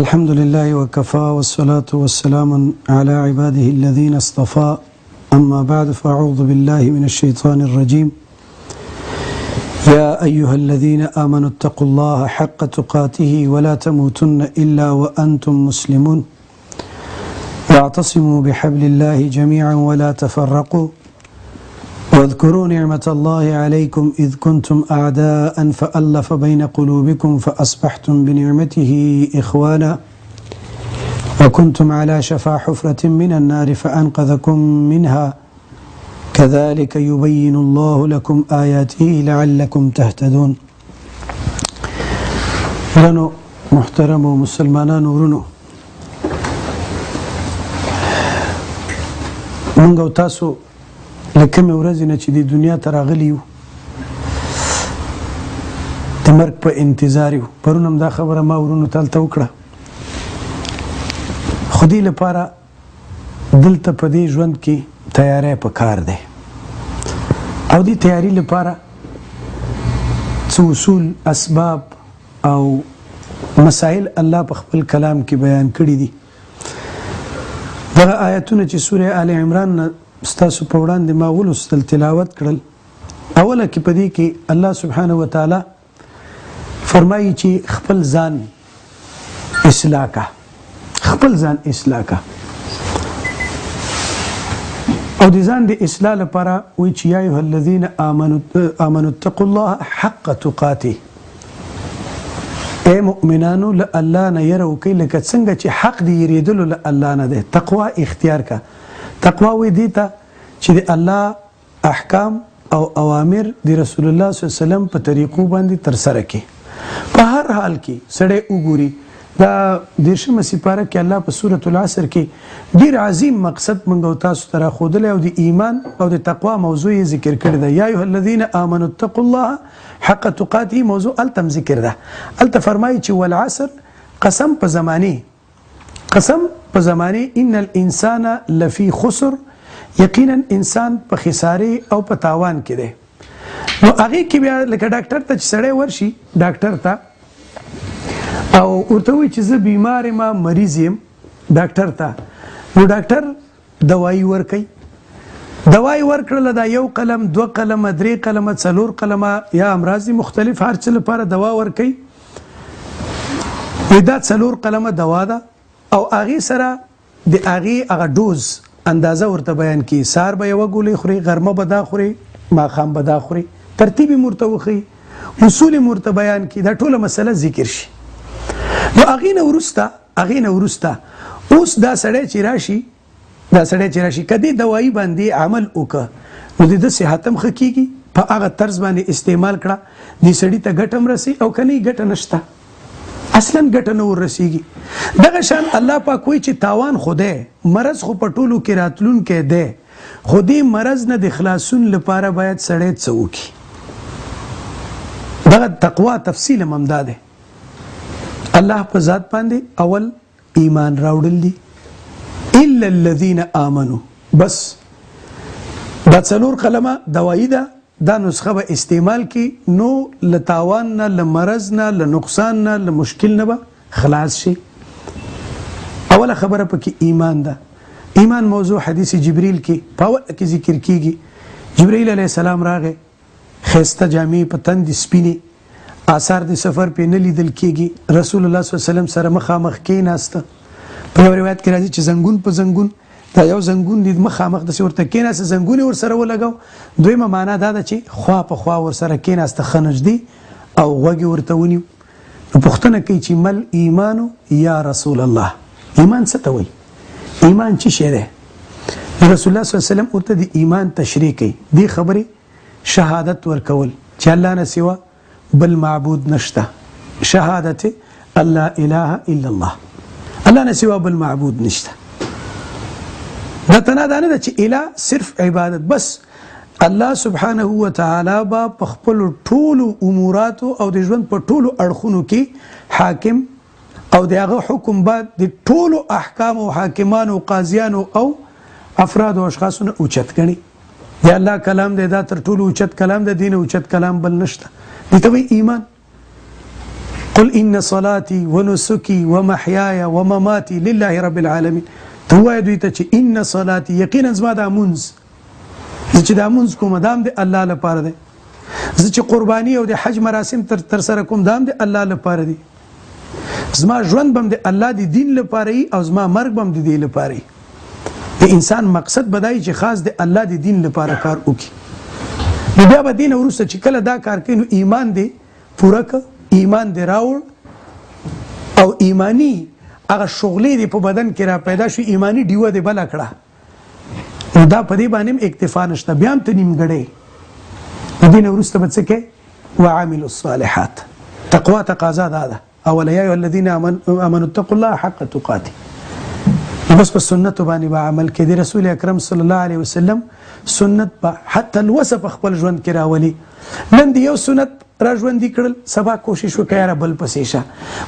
الحمد لله وكفى والصلاة والسلام على عباده الذين اصطفى أما بعد فأعوذ بالله من الشيطان الرجيم يا أيها الذين آمنوا اتقوا الله حق تقاته ولا تموتن إلا وأنتم مسلمون واعتصموا بحبل الله جميعا ولا تفرقوا واذكروا نعمة الله عليكم إذ كنتم أعداء فألف بين قلوبكم فأصبحتم بنعمته إخوانا وكنتم على شفا حفرة من النار فأنقذكم منها كذلك يبين الله لكم آياته لعلكم تهتدون. ورنو محترم مسلمانان ورنو منگو تاسو لکه مې ورځې نه چې د دنیا ته راغلي یو د مرګ په انتظار یو. پرون هم دا خبره ما ورونو ته هلته وکړه، خو دې لپاره دلته په دې ژوند کې تیاری پکار دی او دې تیاری لپاره څه اصول اسباب او مسائل الله په خپل کلام کې بیان کړي دي. دغه آیتونه چې سوره آل عمران ستاسو په وړاندې ما ولوستل تلاوت کړل، اوله کې په دې کې الله سبحانه وتعالی فرمایي چې خپل ځان اصلاح کا، خپل ځان اصلاح کا او د ځان د اصلاح لپاره وایي چې یا ایها الذین آمنوا اتقوا الله حق تقاته، اے مؤمنانو له الله نه یره وکئ لکه څنګه چې حق د یریدلو له الله نه دی. تقوا اختیار کا. تقوا وی دی ته چې د الله احکام او اوامر د رسول الله صلی الله علیه وسلم په طریقو باندې تر سره کې په هر حال کې سړی وګوري. دا دیرشمه سپاره کې الله په سورة العصر کې ډیر عظیم مقصد موږ تاسو ته راښودلی او د ایمان او د تقوا موضوع یې ذکر کړی ده. یا ایها الذین آمنوا اتقوا الله حق تقاته موضوع التم ذکر ده. الته فرمایي چې والعصر قسم په زمانه، قسم په زمانه ان الانسان لفی خسر، یقینا انسان په خساره او په تاوان کې دی. نو هغه کې بیا لکه ډاکټر ته چې سړی ورشي ډاکټر ته او ورته وایي چې زه بیمار یم مریض یم ډاکټر ته، نو ډاکټر دوايي ورکوي. دوايي ورکړله دا یو قلم، دوه قلمه، درې قلمه، څلور قلمه یا امراض مختلف هر څه لپاره دوا ورکوي. دا څلور قلمه دوا ده او هغې سره د هغې هغه ډوز اندازه ورته بیان کړي. سهار به یوه ګولۍ خوري، غرمه به دا خوري، ماښام به دا خوري، ترتیب یې ورته وښیي، اصول یې ورته بیان کړي، دا ټوله مسله ذکر شي. نو هغې نه وروسته اوس دا سړی چې راشي که دې دوایي باندې عمل وکړه نو د ده صحت هم ښه کېږي، په هغه طرز باندې استعمال کړه، دې سړي ته ګټه هم رسي او که نه ګټه نشته، اصلا ګټه نه ورسیږي. دغه شان الله پاک وایي چې تاوان خو دی، مرض خو په ټولو کې راتلونکی دی، خو دې مرض نه د خلاصون لپاره باید سړی څه وکړي. دغه تقوا تفصیل هم همدا دی. الله په ذات باندې اول ایمان راوړل دي، الا الذین آمنوا، بس دا څلور قلمه دوایي ده، دا نسخه به استعمال کی نو له تاوان نه، له مرض نه، له نقصان نه، له مشکل نه به خلاص شي. اوله خبره پکې ایمان ده. ایمان موضوع حدیث جبریل کې په اول کې ذکر کیږي. جبریل علیه السلام راغی، ښایسته جامې په تن دي، سپینې، آثار د سفر پې نه لیدل کیږي. رسول الله صلی الله علیه وسلم سره مخامخ کېناسته. په یو روایت کې راځي چې زنګون په زنګون، دا یو زنګون دی مخامخ داسې ورته کېناسته، زنګون یې ورسره ولګاو. دویمه معنا دا ده چې خوا په خوا ورسره کېناسته، ښه نږدې او غوږ یې ورته ونیو. نو پوښتنه کوي چې مل ایمانو یا رسول الله، ایمان څه ته وایي؟ ایمان څه شی دی؟ رسول الله صلی الله علیه وسلم ورته د ایمان تشریح کوي. دې خبرې شهادت ورکول چې الله نه سوا بل معبود نشته، شهادت الله اله الا الله، الله نه سوا بل معبود نشته. دا تنه دا نه ده چې اله صرف عبادت بس. الله سبحانه وتعالی با په خپل ټولو اموراتو او د ژوند په ټولو اړخونو کې حاکم او د هغه حکم بعد د ټولو احکام او حاکمانو قاضیانو او افراد او اشخاصو نه اوچت ګڼي. د الله کلام دی، دا تر ټولو اوچت کلام دی، دین اوچت کلام بل نشته. دې ته وایي ایمان. قل ان صلاتي ونسكي ومحياي ومماتي لله رب العالمين. ته وایې دوی ته چې ان صلاتي یقینا زما دا مونځ زه چې دا مونځ کوم دام د الله لپاره دی، زه چې قرباني او د حج مراسم تر سره کوم دام د الله لپاره دی، زما ژوند بم د الله د دین لپاره او زما مرګ بم د دې لپاره. د انسان مقصد بدای چې خاص د الله د دین لپاره کار وکړي. نو بیا به دین وروسته چې کله دا کار کوي نو ایمان دی پوره ک، ایمان دی راوړ او ایمانی هغه شغلې دی په بدن کې را پیدا شو، ایمانی ډیوه دی بل کړه. نو دا په دې باندې اکتفا نشته، بیا هم ته نیمګړی د دین وروسته به څه کوي؟ وعاملوا الصالحات. تقوا تقاضا دا ده، اول یا ایها الذین آمنوا اتقوا الله حق تقاته. بس په سنت باندې به عمل کې دی. رسول اکرم صلی الله علیه وسلم سنت به حتی الوصف خپل ژوند کې راولي. نن دی یو سنت را ژوندي کړل، سبا کوشش وکړه بل پسې شه،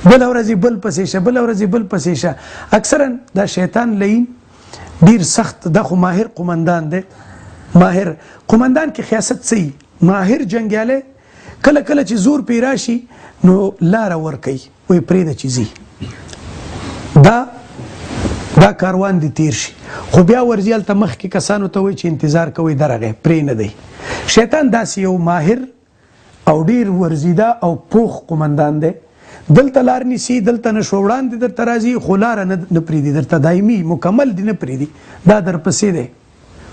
بل ورځې بل پسې شه، بل ورځې بل پسې شه. اکثرا دا شیطان لین ډیر سخت، دا خو ماهر قومندان دی. ماهر قومندان کې خیاست سي، ماهر جنگیاله کله کله چې زور پیرا شي نو لار ور کوي، وای پرې د چیزي دا کاروان دی تیر شي، خو بیا ورځیل ته مخ کې کسانو ته وای چې انتظار کوي درغه پرې نه دی. شیطان داسې یو ماهر او ډیر ورزیده او پوخ قومندان دی. دلته لار نیسی، دلته نشو وړاندې درته راځي، خو لاره نه پرېږدي درته، دایمي مکمل دی نه پرېږدي، دا درپسې دی.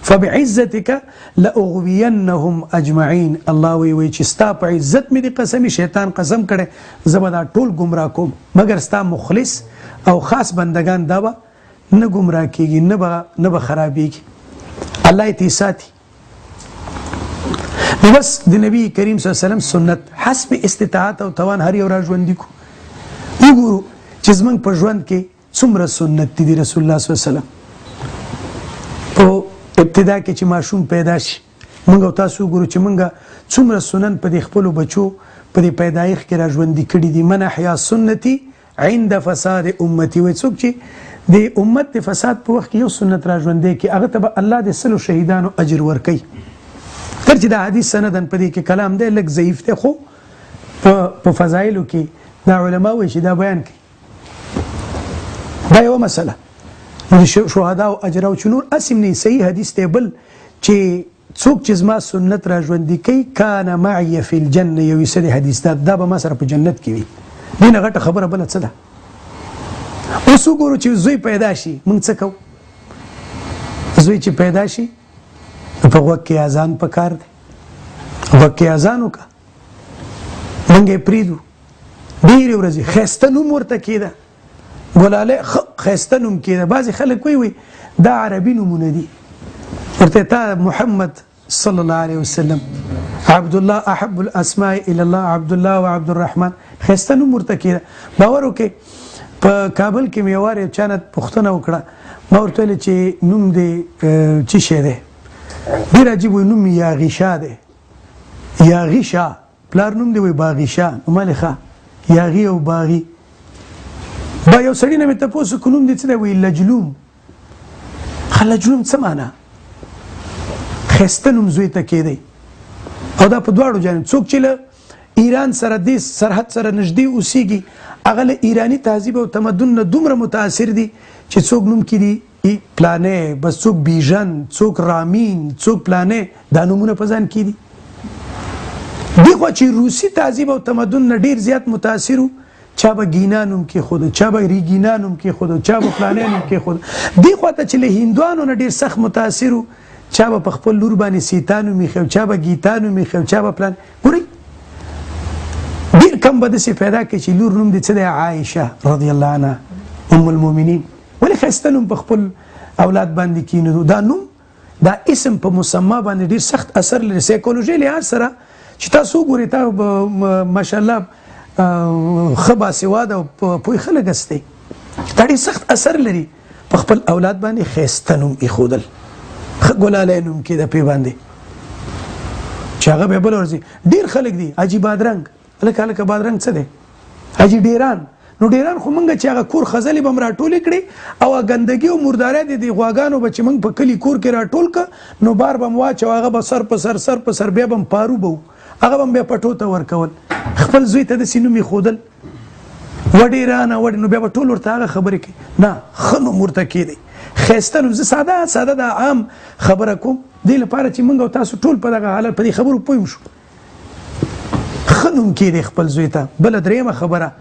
فبعزتك لاغوینهم اجمعین. الله وی چې ستا په عزت مې د قسمی شیطان قسم کړي زه به دا ټول ګمراه کوم، مګر ستا مخلص او خاص بندگان دا به نه ګمراه کیږي، نه به خرابېږي. الله یې ساتي. نو بس د نبی کریم صلی الله علیه وسلم سنت حسب استطاعت او توان هر یو را ژوندي کو. وګورو چې زمونږ په ژوند کې څومره سنت دي رسول الله صلی الله علیه وسلم. په ابتدا کې چې ماشوم پیدا شي موږ او تاسو وګورو چې موږ څومره سنن په دې خپلو بچو په دې پیدایښت کې را ژوندي کړي دي. من احیا سنتي عند فساد امتي. وایي څوک چې د امت د فساد په وخت کې یو سنت را ژوندی کړي هغه ته به الله د سلو شهیدانو اجر ورکوي. تر چې دا حدیث سندن په دې کې کلام دی لږ ضعیف دی، خو په فضایلو کې دا علما وایي چې دا بیان کوي. دا یوه مسله د شهدا او اجر او چنور اسم نه صحیح حدیث دی. بل چې څوک چې زما سنت را ژوندي کوي کان معي فی الجنه، یو صحیح حدیث دا به ما سره په جنت کې وي. دینه غټه خبره بل څه ده. اوس وګورو چې زوی پیدا شي موږ څه کوو؟ زوی چې پیدا شي په وخت کې اذان پکار دی، وخت کې اذان وکړه موږ یې پریدو. ډېرې ورځې ښایسته نوم ورته کېده، ګلاله ښایسته نوم کېده. بعضې خلک وایي دا عربي نومونه دي، ورته تا محمد صلی الله علیه وسلم، عبدالله احب الاسماء الى الله، عبدالله و عبدالرحمن، ښایسته نوم ورته کېده. باور وکړئ په کابل کې مې یو وار یو چا نه پوښتنه وکړه، ما ورته ویل چې نوم دې څه شی دی؟ ډېر عجیب وایي نوم یاغي شاه دی. یاغي شاه پلار نوم دی وایي باغي شاه. نو ما ښه یاغي او باغي. با یو سړي نه مې تپوس وکړ نوم دې څه دی؟ وایي لجلوم. ښه لجلوم څه معنا؟ ښایسته نوم زوی ته کېدی. او دا په دواړو جانب څوک چې له ایران سره دې سرحد سره نږدې اوسېږي هغه له ایراني تهذیب او تمدن نه دومره متاثر دي چې څوک نوم کړي پلانې، بس څوک بیژن، څوک رامین، څوک پلانې، دا نومونه په ځان کې دي. دې خوا چې روسي تهذیب او تمدن نه ډېر زیات متاثر وو، چا به ګینا نوم کېښوده، چا به ریګینا نوم کېښوده، چا به پلانې نوم کېښوده. دې خوا ته چې له هندوانو نه ډېر سخت متاثر وو، چا به په خپل لور باندې سیتا نوم ایښی، چا به ګیتا نوم ایښی، چا به پلان. ګورئ ډېر کم به داسې پیدا کړي چې لور نوم دې څه دی؟ عایشه رضی الله عنها ام المؤمنین. ولې ښایسته نوم په خپل اولاد باندې کېنو؟ دا نوم دا اسم په مسما باندې ډېر سخت اثر لري. سایکولوژي لحاظ سره چې تاسو وګورئ تا ماشاءالله ښه باسواده او پوه خلک هستئ، دا ډېر سخت اثر لري په خپل اولاد باندې ښایسته نوم ایښودل. ښه ګلالی نوم کېده پې باندې چې هغه بیا بله ورځي. ډېر خلک دي حاجي بادرنګ، هلکه هلکه بادرنګ څه دی؟ حاجي ډیران. نو ډیران خو موږ چې هغه کور خزلې به م راټولې کړې او ګندګي او مردارۍ د دې غواګانو به چې موږ په کلي کور کې راټول که نو بار به م واچو، هغه به سر په سر بیا به م پارو به و، هغه به م بیا پټو ته ورکول. خپل زوی ته داسې نوم ایښودل وډې رانه وډې نو بیا به ټول ورته هغه خبرې کوي نه ښه نوم ورته کېدی ښایسته نوم زه ساده د عام خبره کوم دې لپاره چې موږ او تاسو ټول په دغه حالت په دې خبرو پوه شو ښه نوم کېدی خپل زوی ته بله درېیمه خبره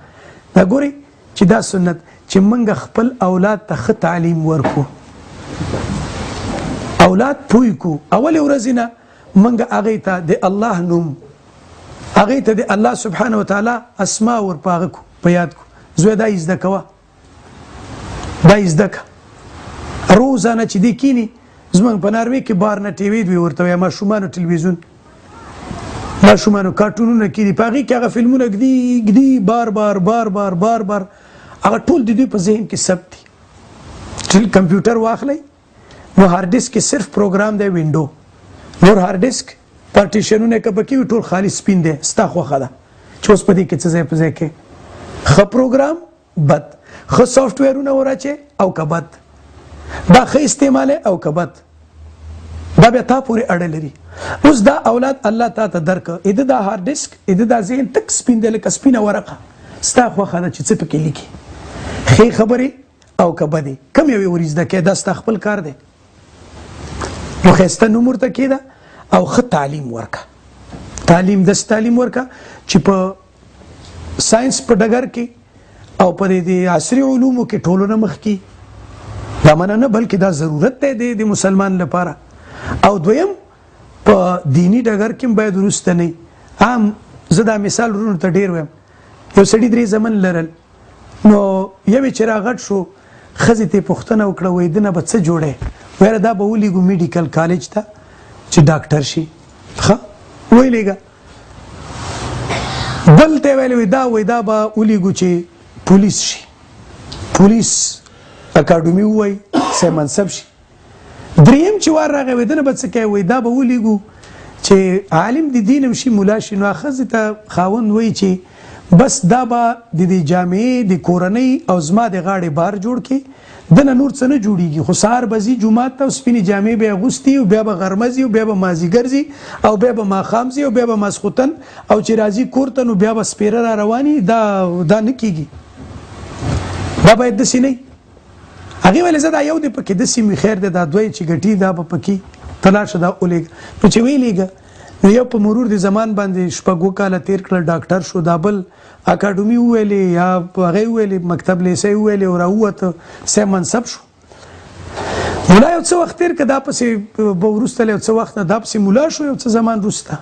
دا ګورئ چې دا سنت چې موږ خپل اولاد ته ښه تعلیم ورکو اولاد پوه کو اولې ورځې نه موږ هغې ته د الله نوم هغې ته د الله سبحانه وتعالی اسما ور په هغه کو په یاد کو زوی دا یې زده کوه دا یې زده که روزانه چې دی کینی زمونږ په ناروې کې بار نه ټي وي دوی ورته وایي ماشومانو ټلویزیون ماشومانو کارټونونه کېدي په هغې کې هغه فلمونه ږدي بار بار هغه ټول د دوی په ذهن کې ثبت دي کمپیوټر واخلئ نو هارډ ډسک کې صرف پروګرام دی وینډو نور هارډ ډسک پارټیشنونه که پکې وي ټول خالي سپین دی ستا خوښه ده چې اوس په دې کې څه ځای په ځای کې ښه پروګرام بد ښه سافټویرونه وراچې او که بد دا ښه استعمال او که بد دا بیا تا پورې اړه لري اوس دا اولاد الله تا ته درکړه اده دا هارډ ډسک اده دا ذهن تک سپین دی لکه سپینه ورقه ستا خوښه ده چې څه پکې لیکي ښې خبرې او که بدې کوم یو یې ور زده کوې دا ستا خپل کار دی نو ښایسته نوم ورته کېده او ښه تعلیم ورکه تعلیم داسې تعلیم ورکه چې په ساینس په ډګر کې او په دې عصري علومو کې ټولو نه مخکې دا منه نه بلکې دا ضرورت دی د مسلمان لپاره او دویم په دینی ډګر کې باید وروسته نه عام زه دا مثال ورونو ته ډېر وایم یو سړي 3 زمن لرل نو یوې چې راغټ شو ښځې ته یې پوښتنه وکړه وایي ده نه به څه جوړی ویره دا به ولیږو میډیکل کالج ته چې ډاکټر شي ښه ویلېږه بل ته یې ویلې دا به ولیږو چې پولیس شي پولیس اکاډمي ووایي سه منصب شي دریم چې وار راغی وایي ده نه به څه کوي وایي دا به ولیږو چې عالم د دین هم شي ملا شي نو ښځې ته خاوند وایي چې بس دا به د دې جامعې د کورنۍ او زما د غاړې بار جوړ کړي دنه نور څه نه جوړیږي خو سهار به ځي جومات ته سپینې جامې به یې اغوستي او بیا به غرمه ځي او بیا به مازدیګر ځي او بیا به ماښام ځي او بیا به ماسخوتن او چې راځي کور ته نو بیا به سپیره را رواني دا نه کیږي دا باید داسې نه هغې ویلې زه دا یو دی پکې داسې مې خیر دی دا دوی چې ګټي دا به پکې ته لاړ شه دا ولیږه نو چې ویلېږه نو یو په مرور د زمان باندې 6 کاله تیر کړل ډاکټر شو دا بل اکاډمي وویلې یا هغې وویلې مکتب لیسې وویلې او راووته سه منصب شو ملا یو څه وخت تیر که دا پسې به وروسته یو څه وخت نه دا پسې ملا شو یو څه زمان وروسته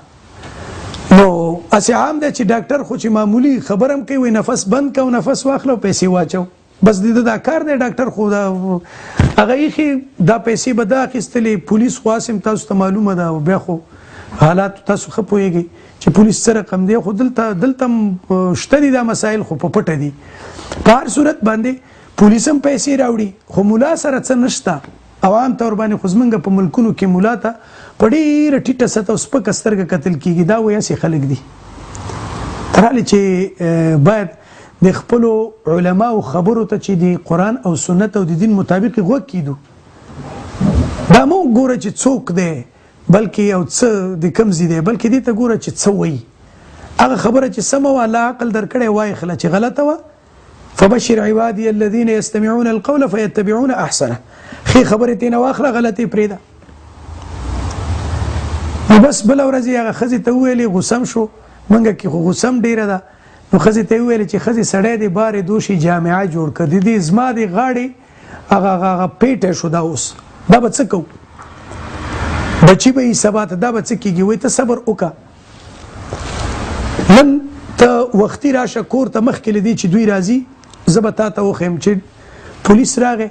نو هسې عام دی چې ډاکټر خو چې معمولي خبره هم کوي نفس بند که او نفس واخله او پیسې واچو بس د دا کار دی ډاکټر خو دا هغه ایښې دا پیسې به دا اخیستلې پولیس خو هسې تاسو ته معلومه ده بیا خو حالات تاسو ښه پوهیږئ چې پولیس څه رقم دی خو دلته شته دي دا مسایل خو په پټه دي په هر صورت باندې پولیس هم پیسې راوړي خو ملا سره څه نشته عوام طور باندې خو زمونږ په ملکونو کې ملا ته په ډېره ټیټه سطحه او سپکه سترګه کتل کېږي دا وایي هسې خلک دي تر هلې چې باید د خپلو علماو خبرو ته چې د قرآن او سنت او د دین مطابق غوږ کېدو دا مو ګوره چې څوک دی بلکې یو څه د کوم ځای دی بلکې دې ته ګوره چې څه وایي هغه خبره چې سمه وه الله عقل درکړی وایي خله چې غلطه وه فبشر عبادي الذين يستمعون القول فيتبعون احسنه ښې خبرې ترې نه واخله غلطې پرېږده نو بس بله ورځ یې هغه ښځې ته وویلې غوسم شو موږ کې خو غوسم ډېره ده نو ښځې ته یې وویلې چې ښځې سړی د بارې دوشي جامعه جوړ کړه د دې زما د غاړې هغه پیټی شو دا اوس دا به څه کوو بچی به یې سبا ته دا به څه کېږي وایي ته صبر وکړه نن ته وختي راشه کور ته مخکې له دې چې دوی راځي زه به تا ته وښیم چې پولیس راغی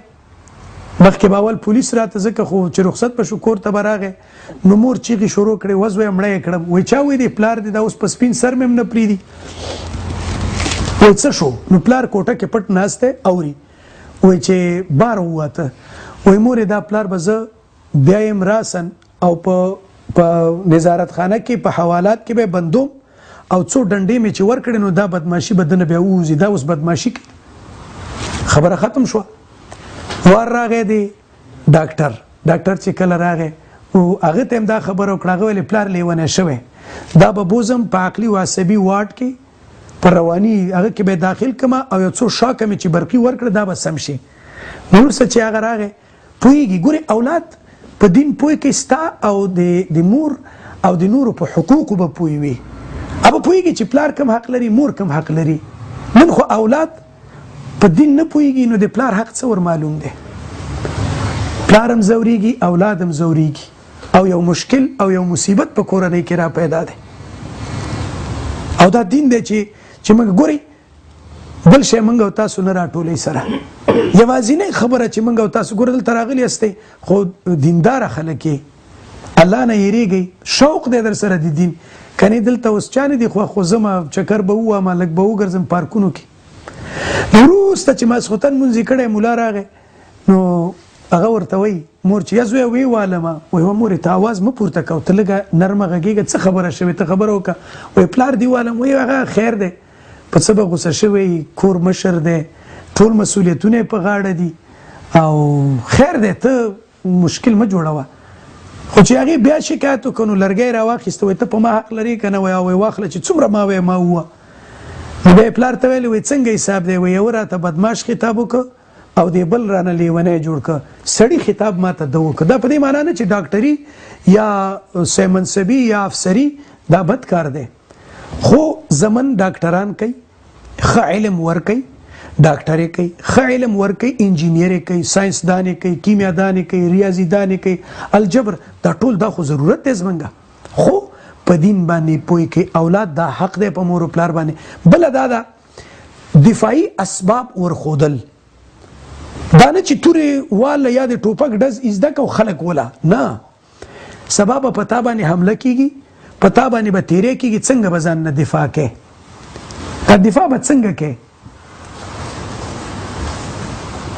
مخکې به اول پولیس راته ځکه خو چې رخصت به شو کور ته به راغی نو مور چیغې شروع کړې وز ویې مړه یې کړم وایي چا وایي دی پلار دی دا اوس په سپین سر مې هم نه پرېږدي وایي څه شو نو پلار کوټه کې پټ ناست دی اوري وایي چې بار ووته وایي مورې دا پلار به زه بیا یم راسن او په نظارت خانه کې په حوالات کې به بندوم او څو ډنډې مې چې ورکړې نو دا بدماشي به دنه بیا ووځي دا اوس بدماشي خبره ختم شوه وار راغی دی ډاکټر چې کله راغی هغه ته هم دا خبره وکړه هغه ویلې پلار لیونی شوی دا به بوزم په عقلي او عصبي واټ کې پر رواني هغه کې به داخل کما او یو څو شاکه مې چې برقي ورکړه دا به سم شي. نور څه چې هغه راغی پوهېږي. ګورې اولاد په دین پوه کې ستا او د مور او د نورو په حقوقو به پوه وي. ابه پوهېږي چې پلار کم حق لري مور کم حق لري. نن خو اولاد په دین نه پوهېږي نو د پلار حق څه ور معلوم دی. پلار هم ځورېږي اولاد هم ځورېږي او یو مشکل او یو مصیبت په کورنۍ کې را پیدا دی. او دا دین دی چې موږ ګورئ بل شی موږ او تاسو نه راټولوي سره. یوازینۍ خبره چې موږ او تاسو ګوره دلته راغلي یاستئ خو دینداره خلک یې الله نه یېرېږئ شوق دی در سره د دین. کنې دلته اوس چا نه دي خو زما چکر به ووهم لږ به وګرځم پارکونو کې. وروسته چې ماسخوتن مونځ یې کړی مولا راغی نو هغه ورته وایي مور چې یا زویه ویې والمه وایي مورې ته اواز مه پورته کوه ته لږه نرمه غږېږه څه خبره شوې ته خبره وکړه. وایي پلار دې والم وایي هغه خیر دی په څه به غوسه شوی کور مشر دی ټول مسؤلیتونه په غاړه دي او خیر دی ته مشکل مه جوړوه. خو چې هغې بیا شکایت وکړو نو لرګی راواخیسته وایي ته په ما حق لرې که نه وایي واخله چې څومره ما وایي ما ووه. نو بیا یې پلار ته ویلې وایي څنګه حساب دی وایي یوه راته بدماش خطاب وکړه او دی بل رانه لیونی جوړ که سړي خطاب ما ته ده وکړه. دا په دې معنا نه چې ډاکټري یا سه منصبي یا افسري دا بد کار دی خو زمن ډاکټران کوي ښه علم ورکوي ډاکټرې کوي ښه علم ورکوي انجینیرې کوي ساینسدانې کوي کیمیادانې کوي ریاضیدانې کوي الجبر دا ټول دا خو ضرورت دی زمونږه خو په دین باندې پوه کوي اولاد دا حق دی په مور و پلار باندې. بله دا ده دفاعي اسباب ورښودل دا نه چې تورې واله یا د ټوپک ډز زده کو خلک وله نه سبا به په تا باندې حمله کېږي په تا باندې به تیری کېږي څنګه به ځان نه دفاع کوې دا دفاع به څنګه کوې.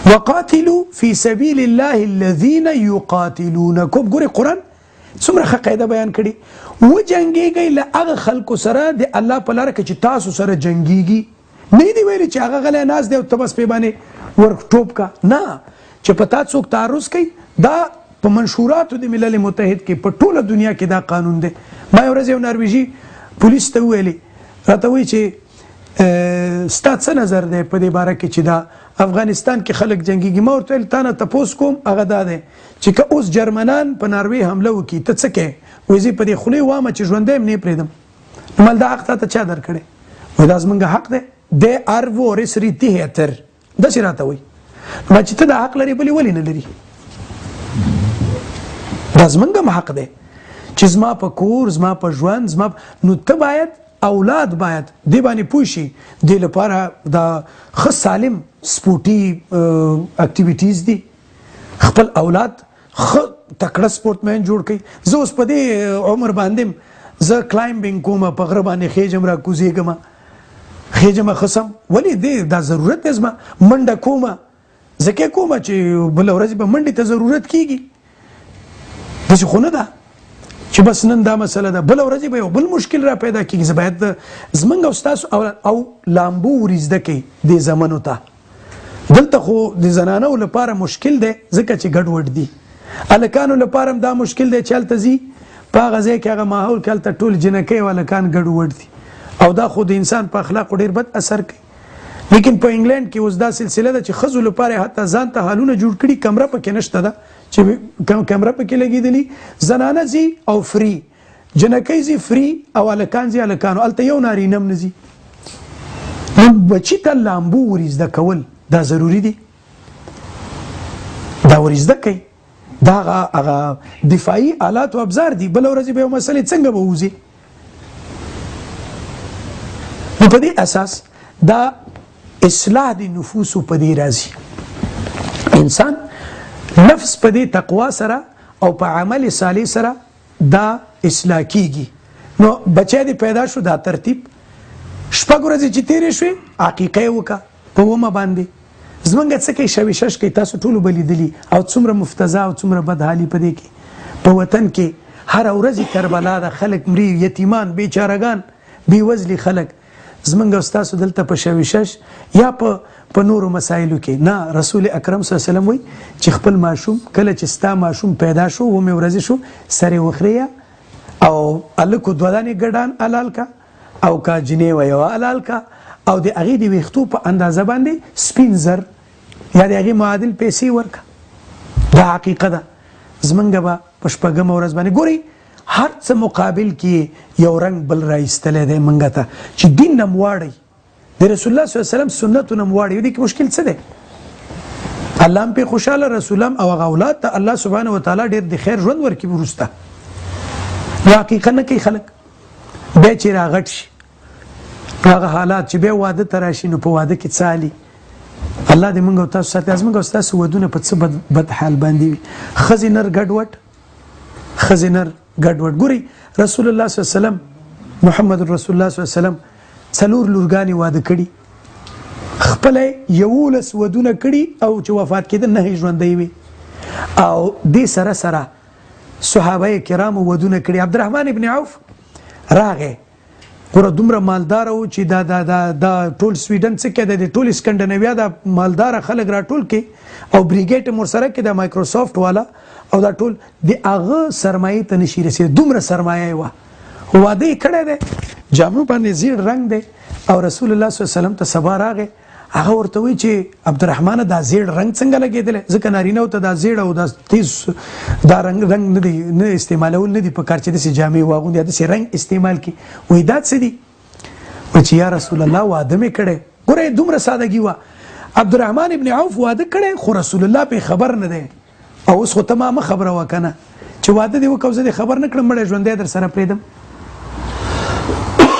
وقاتلوا في سبيل الله الذين يقاتلونكم ګورې قرآن څومره ښه قاعده بیان کړي وجنګېږئ له هغه خلکو سره د الله په لاره کې چې تاسو سره جنګېږي نه دي ویلي چې هغه غلی ناست دی او ته بس پې باندې ورټوپ کا نه چې په تا څوک تعرض کوي دا په منشوراتو د ملل متحد کې په ټوله دنیا کې دا قانون دی. ما یو ورځ یو نرویژي پولیس ته وویلې راته وایي چې ستا څه نظر دی په دې باره کې چې دا افغانستان کې خلک جنګېږي. ما ورته ویل تا نه تپوس کوم هغه دا دی چې که اوس جرمنان په ناروې حمله وکړي ته څه کوې وایي زه په دې خولې وامه چې ژوندی یم نه یې پرېږدم. نو مال دا حق تا ته چا درکړی وایي دا زموږ حق دی det är våra rättigheter داسې راته وایي. ما چې ته دا حق لري بلې ولې نه لري دا زموږ هم حق دی چې زما په کور زما په ژوند زما نو ته باید اولاد باید دې باندې پوه شي دې لپاره دا ښه سالم سپورټي اکټیویټیز دي خپل اولاد ښه تکړه سپورټمین جوړ کړي. زه اوس په دې عمر باندې زه کلایمبینګ کوم په غره باندې خېجم را کوزېږم خېجم خصم ولې دې دا ضرورت دی زما منډه کومه ځکه کومه چې بله ورځ به منډې ته ضرورت کېږي داسې خو نه ده چې بس نن دا مسله ده بله ورځ به یو بل مشکل را پیدا کېږي. زه باید زموږ او ستاسو او لامبو ور زده کوي دې زمنو ته دلته خو د زنانو لپاره مشکل دی ځکه چې ګډوډ دي هلکانو لپاره هم دا مشکل دی چې هلته ځي په هغه ځای کې هغه ماحول کې هلته ټول جنکۍ او هلکان ګډوډ دي او دا خو د انسان په اخلاقو ډېر بد اثر کوي. لیکن په انګلند کې اوس دا سلسله ده چې ښځو لپاره حتی ځان ته حالونه جوړ کړي کمره پکې نشته ده چې کمره پکې لګېدلي زنانه ځي او فري جنکۍ ځي فري او هلکان ځي هلکانو هلته یو نارینه هم نه ځي. نو بچي ته لامبو ور زده کول دا ضروري دي دا ور زده کوي دا هغه دفاعي آلات او ابزار دي بله ورځ به یو مسلې څنګه به وځي. نو په دې اساس دا اصلاح د نفوسو په دې راځي انسان نفس په دې تقوا سره او په عمل صالح سره دا اصلاح کیږي. نو بچی دې پیدا شو دا ترتیب شپږ ورځې چې تېرې شوې عقیقه یې وکړه په اومه باندې زمونږ څه کوي شوي شش کوي تاسو ټولو به لیدلي او څومره مفتضا او څومره بدحالي په دې کې په وطن کې هره ورځ کربلا ده خلک مري یتیمان بیچارهګان بېوزلي خلک زمونږ او ستاسو دلته په شوي شش یا په نورو مسایلو کې نه. رسول اکرم صلی الله علیه وسلم وایي چې خپل ماشوم کله چې ستا ماشوم پیدا شو اومې ورځې شو سر یې وخریه او هلکو دوه دانې ګډان حلال کا او کا جنې و یو حلال کا او د هغې د ویښتو په اندازه باندې سپین زر یا د هغې معادل پیسې ورکه. دا حقیقه ده. زمونږ به په شپږمه ورځ باندې ګورئ هر څه مقابل کې یو رنګ بل راایستلی دی موږ ته چې دین نه م واړئ، د رسول الله صلی الله علیه وسلم سنتو نه م واړئ. دې کې مشکل څه دی؟ الله هم پې خوشحاله، رسول هم او هغه اولاد ته الله سبحانه وتعالی ډېر د خیر ژوند ورکړي وروسته. نو حقیقت نه کوي خلک. بیا چې راغټ شي هغه حالات چې بیا واده ته راشي نو په واده کې څه حالي؟ الله دې موږ او تاسو ساتي. زموږ او ستاسو ودونه په څه بد حال باندې وي. ښځې نر ګډوډ، ښځې نر ګډوډ. ګورئ رسول الله صلی الله علیه وسلم، محمد رسول الله صلی الله علیه وسلم 4 لورګانې واده کړي، خپله 11 ودونه کړي او چې وفات کېده 9 ژوندۍ وي. او دې سره سره صحابه کرامو ودونه کړي. عبدالرحمن ابن عوف راغی، ګوره دومره مالدار و چې دا ټول سویډن څه کې د ټول اسکندنیویا د مالداره خلک راټول کړي او بریګیډ هم ورسره کې د مایکروسافټ والا او دا ټول د هغه سرمایې ته نشي رسېدی. دومره سرمایه یې وه، واده یې کړی دی، جامو باندې زیړ رنګ دی. او رسول الله صلی الله علیه وسلم ته سبا راغی، هغه ورته وایي چې عبدالرحمن دا زیړ رنګ څنګه لګېدلی؟ ځکه نارینهو ته دا زیړ او دا تیز دا رنګ نه استعمالول نه دي په کار چې داسې جامې واغوندي یا داسې رنګ استعمال کړي. وایي دا څه دي؟ وایي چې یا رسول الله واده مې کړی. ګوره دومره سادګي وه. عبدالرحمن ابن عوف واده کړی خو رسول الله پې خبر نه دی. او اوس خو ته ما مه خبره وه که نه چې واده دې وکړه او زه دې خبر نه کړم مړی ژوندی در سره پرېږدم.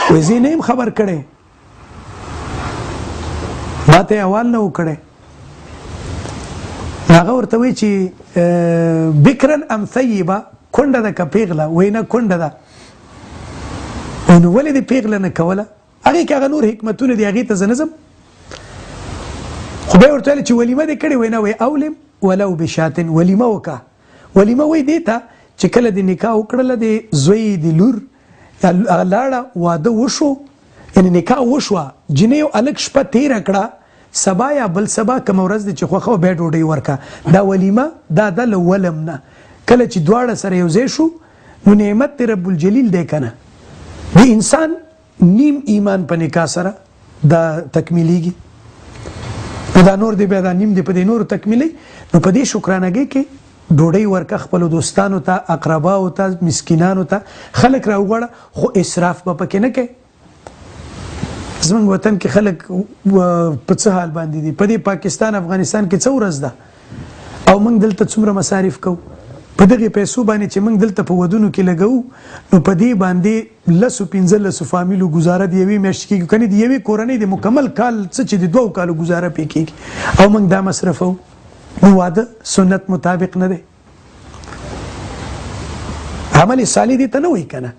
وایي زه یې نه یم خبر کړی، ما ته یې احوال نه و کړی. هغه ورته وایي چې بکرن ام ثیبه، کونډه ده که پیغله؟ وایي نه کونډه ده. وایي نو ولې دې پیغله نه کوله؟ هغې کې هغه نور حکمتونه دي، هغې ته زه نه ځم. خو بیا ورته ویل چې ولیمه دې کړې؟ وایي نه. وایي اولم ولو بشاتن، ولیمه وکړه. ولیمه وایي دې ته چې کله دې نکاح وکړله د زوی د لور هغه لاړه واده وشو، یعنې نکاح وشوه، جنۍ او هلک شپه تېره کړه، سبا یا بل سبا کومه ورځ دی چې خوښه وه بیا ډوډۍ ورکړه. دا ولیمه دا ده له ولم نه. کله چې دواړه سره یو ځای شو نو نعمت دی رب الجلیل دی که نه. د انسان نیم ایمان په نکاح سره دا تکمیلیږي، نو دا نور دی بیا دا نیم دی په دې نورو تکمیلی. نو په دې شکرانګۍ کې ډوډۍ ورکه خپلو دوستانو ته، اقرباو ته، مسکینانو ته، خلک راوغواړه، خو اسراف به پکې نه کوي. زمونږ وطن کې خلک په څه حال باندې دي؟ په دې پاکستان افغانستان کې څه ورځ ده او موږ دلته څومره مصارف کوو په دغې پیسو باندې چې موږ دلته په ودونو کې لګوو. نو په دې باندې 15 فامیلو ګزاره د یوې میاشتې کېږي، کنې د یوې کورنۍ د مکمل کال څه چې د 2 کالو ګزاره پې کېږي او موږ دا مصرفوو. نو واده سنت مطابق نه دی، عمل صالح دې ته نه وایي که نه.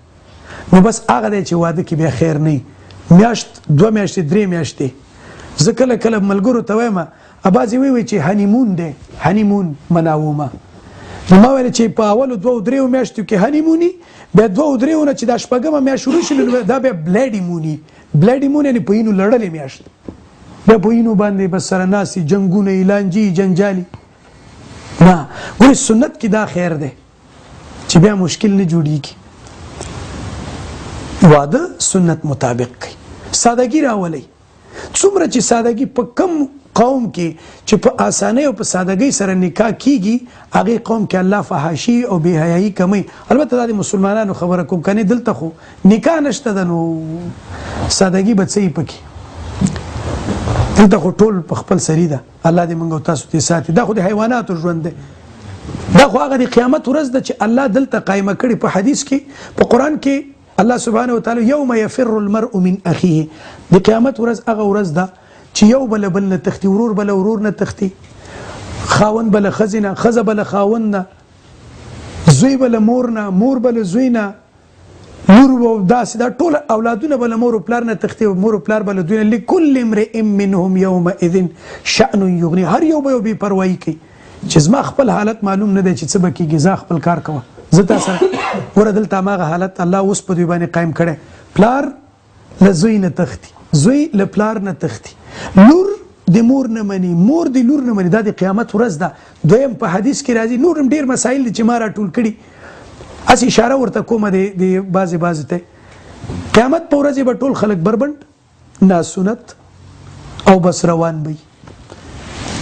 نو بس هغه دی چې واده کې بیا خیر نه وي. میاشت 2 میاشتې 3 میاشتې زه کله کله ملګرو ته وایم بعضې وایي چې هنیمون دی، هنیمون مناومه. نو ما ویل چې په اولو 2-3 میاشتو کې هنیموني، بیا 2-3 نه چې دا شپږمه میاشت شروع شي نو دا بیا بلیډي موني. بلیډي مون یعنې په اینو لړلې میاشت، بیا په اینو باندې بس سره ناستې جنګونه لانجې جنجالي. نه ګورې سنت کې دا خیر دی چې بیا مشکل نه جوړېږي. واده سنت مطابق کوي، سادګي راولئ. څومره چې سادګي په کم قوم کې چې په اسانۍ او په سادګۍ سره نکاح کیږي هغې قوم کې الله فحاشي او بې حیایي کموي. البته دا د مسلمانانو خبره کوم، کنې دلته خو نکاح نشته ده نو سادګي به څه یي پکې؟ دلته خو ټول په خپل سري ده. الله دې موږ او تاسو دې ساتي. دا خو د حیواناتو ژوند دی، دا خو هغه د قیامت ورځ ده چې الله دلته قایمه کړې. په حدیث کې په قرآن کې الله سبحانه وتعالی یوم یفر المرء من اخیه، د قیامت ورځ هغه ورځ ده چې یو بل بل نه تختی، ورور بل ورور نه تختی، خاوند بل ښځې نه، ښځه بل خاوند نه، زوی بل مور نه، مور بل زوی نه، لور به داسې دا ټول اولادونه به له مور و پلار نه تښتي، مور و پلار به له دوی نه. لکل امرئ منهم یومئذ شأن یغنی، هر یو به یو بې پروایي کوي چې زما خپل حالت معلوم نه دی چې څه به کېږي، زه خپل کار کوه، زه تا سره ګوره دلته هماغه حالت الله اوس په دوی باندې قایم کړی. پلار له زوی نه تښتي، زوی له پلار نه تښتي، لور د مور نه مني، مور د لور نه مني. دا د قیامت ورځ ده. دویم په حدیث کې راځي، نور هم ډېر مسایل دي چې ما راټول کړي، هسې اشاره ورته کومه د بعضې ته قیامت په ورځ به ټول خلک بربند ناسنت او بس روان وي.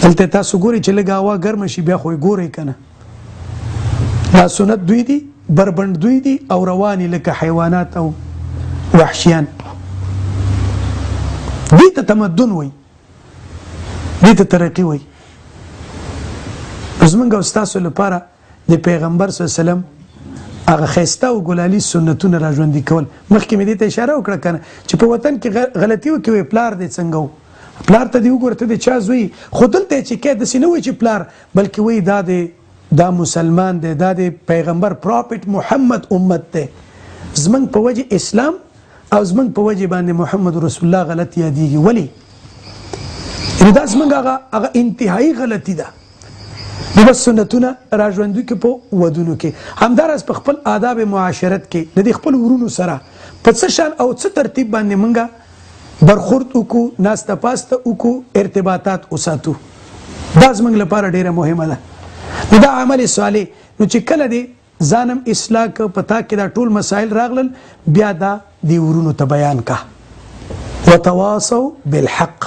دلته تاسو ګورئ چې لږه هوا ګرمه شي بیا خو یې ګورئ که نه، ناسنت دوی دي، بربند دوی دي او رواني لکه حیوانات او وحشیان. دوی ته تمدن وي، دوی ته ترقي وي. زمونږ او ستاسو لپاره د پیغمبر صلی الله علیه وسلم هغه ښایسته او ګلالي سنتونه را ژوندي کول. مخکې مې دې ته اشاره وکړه که نه چې په وطن کې غلطي وکړي پلار دې څنګه و، پلار ته دې وګوره ته د چا زوی، خو دلته چې کې داسې نه وایي چې پلار، بلکې وایي دا مسلمان دی، دا د پیغمبر پراپټ محمد امت دی. زمونږ په وجه اسلام او زمونږ په وجه باندې محمد رسول الله غلط یادېږي. ولې؟ یعنې دا زمونږ هغه انتهایی غلطي ده. نو بس سنتونه را ژوندي کې په ودونو کې، همداراز په خپل آداب معاشرت کې د دې خپل ورونو سره په څه شان او څه ترتیب باندې مونږ برخورد وکړو، ناسته پاسته وکړو، ارتباطات وساتو. دا زمونږ لپاره ډیره مهمه ده. نو دا عمل صالح، نو چې کله دی ځانم اصلاح که پتا کې دا ټول مسائل راغلل، بیا دا دی ورونو ته بیان کا. وتواصوا بالحق،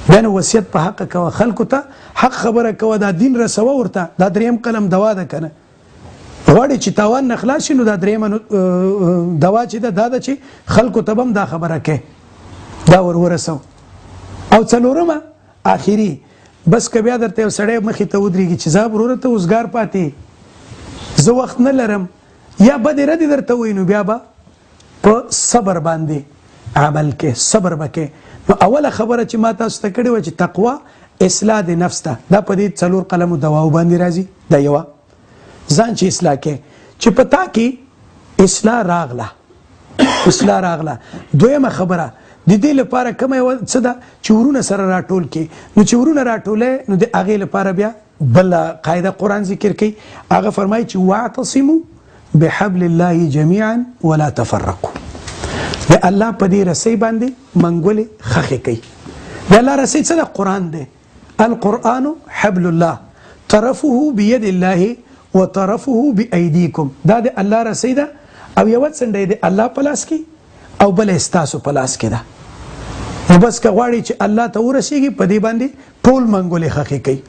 بیا نو وصیت په حق کوه، خلکو ته حق خبره کوه، دا دین رسوه ورته. دا دریم قلم دوا ده که نه، غواړې چې تاوان نه خلاص شي نو دا دریمه دوا چې ده دا ده چې خلکو ته به هم دا خبره کوي، دا ورسو. او څلورمه آخري، بس که بیا درته یو سړی مخې ته ودرېږي چې زه وروره ته اوزګار پاتې، زه وخت نه لرم، یا بدې ردې درته وایي، نو بیا به په صبر باندې عمل کې، صبر به کې. نو اوله خبره چې ما تاسو ته کړې وه چې تقوا اصلاح د نفس ته، دا په دې 4 قلمو دواو باندې راځي. دا یوه ځان چې اصلاح کې، چې په تا کې اصلاح راغله، اصلاح راغله. دویمه خبره د دې لپاره کومه یوه څه ده چې ورونه سره راټول کړي. نو چې ورونه راټولې نو د هغې لپاره بیا بله قاعده قرآن ذکر کوي، هغه فرمایي چې واعتصموا بحبل الله جميعا ولا تفرقوا. د الله په دې رسۍ باندې منګولې خښې کوي. د الله رسۍ څه ده؟ قرآن دی. القرآن حبل الله طرفه بيد الله وطرفه بأيديكم. دا د الله رسۍ ده او یوه څنډه د الله په لاس کې او بله ستاسو په لاس کې ده. نو بس که غواړي چې الله ته ورسېږي، په دې باندې ټول منګولې خښې کوي،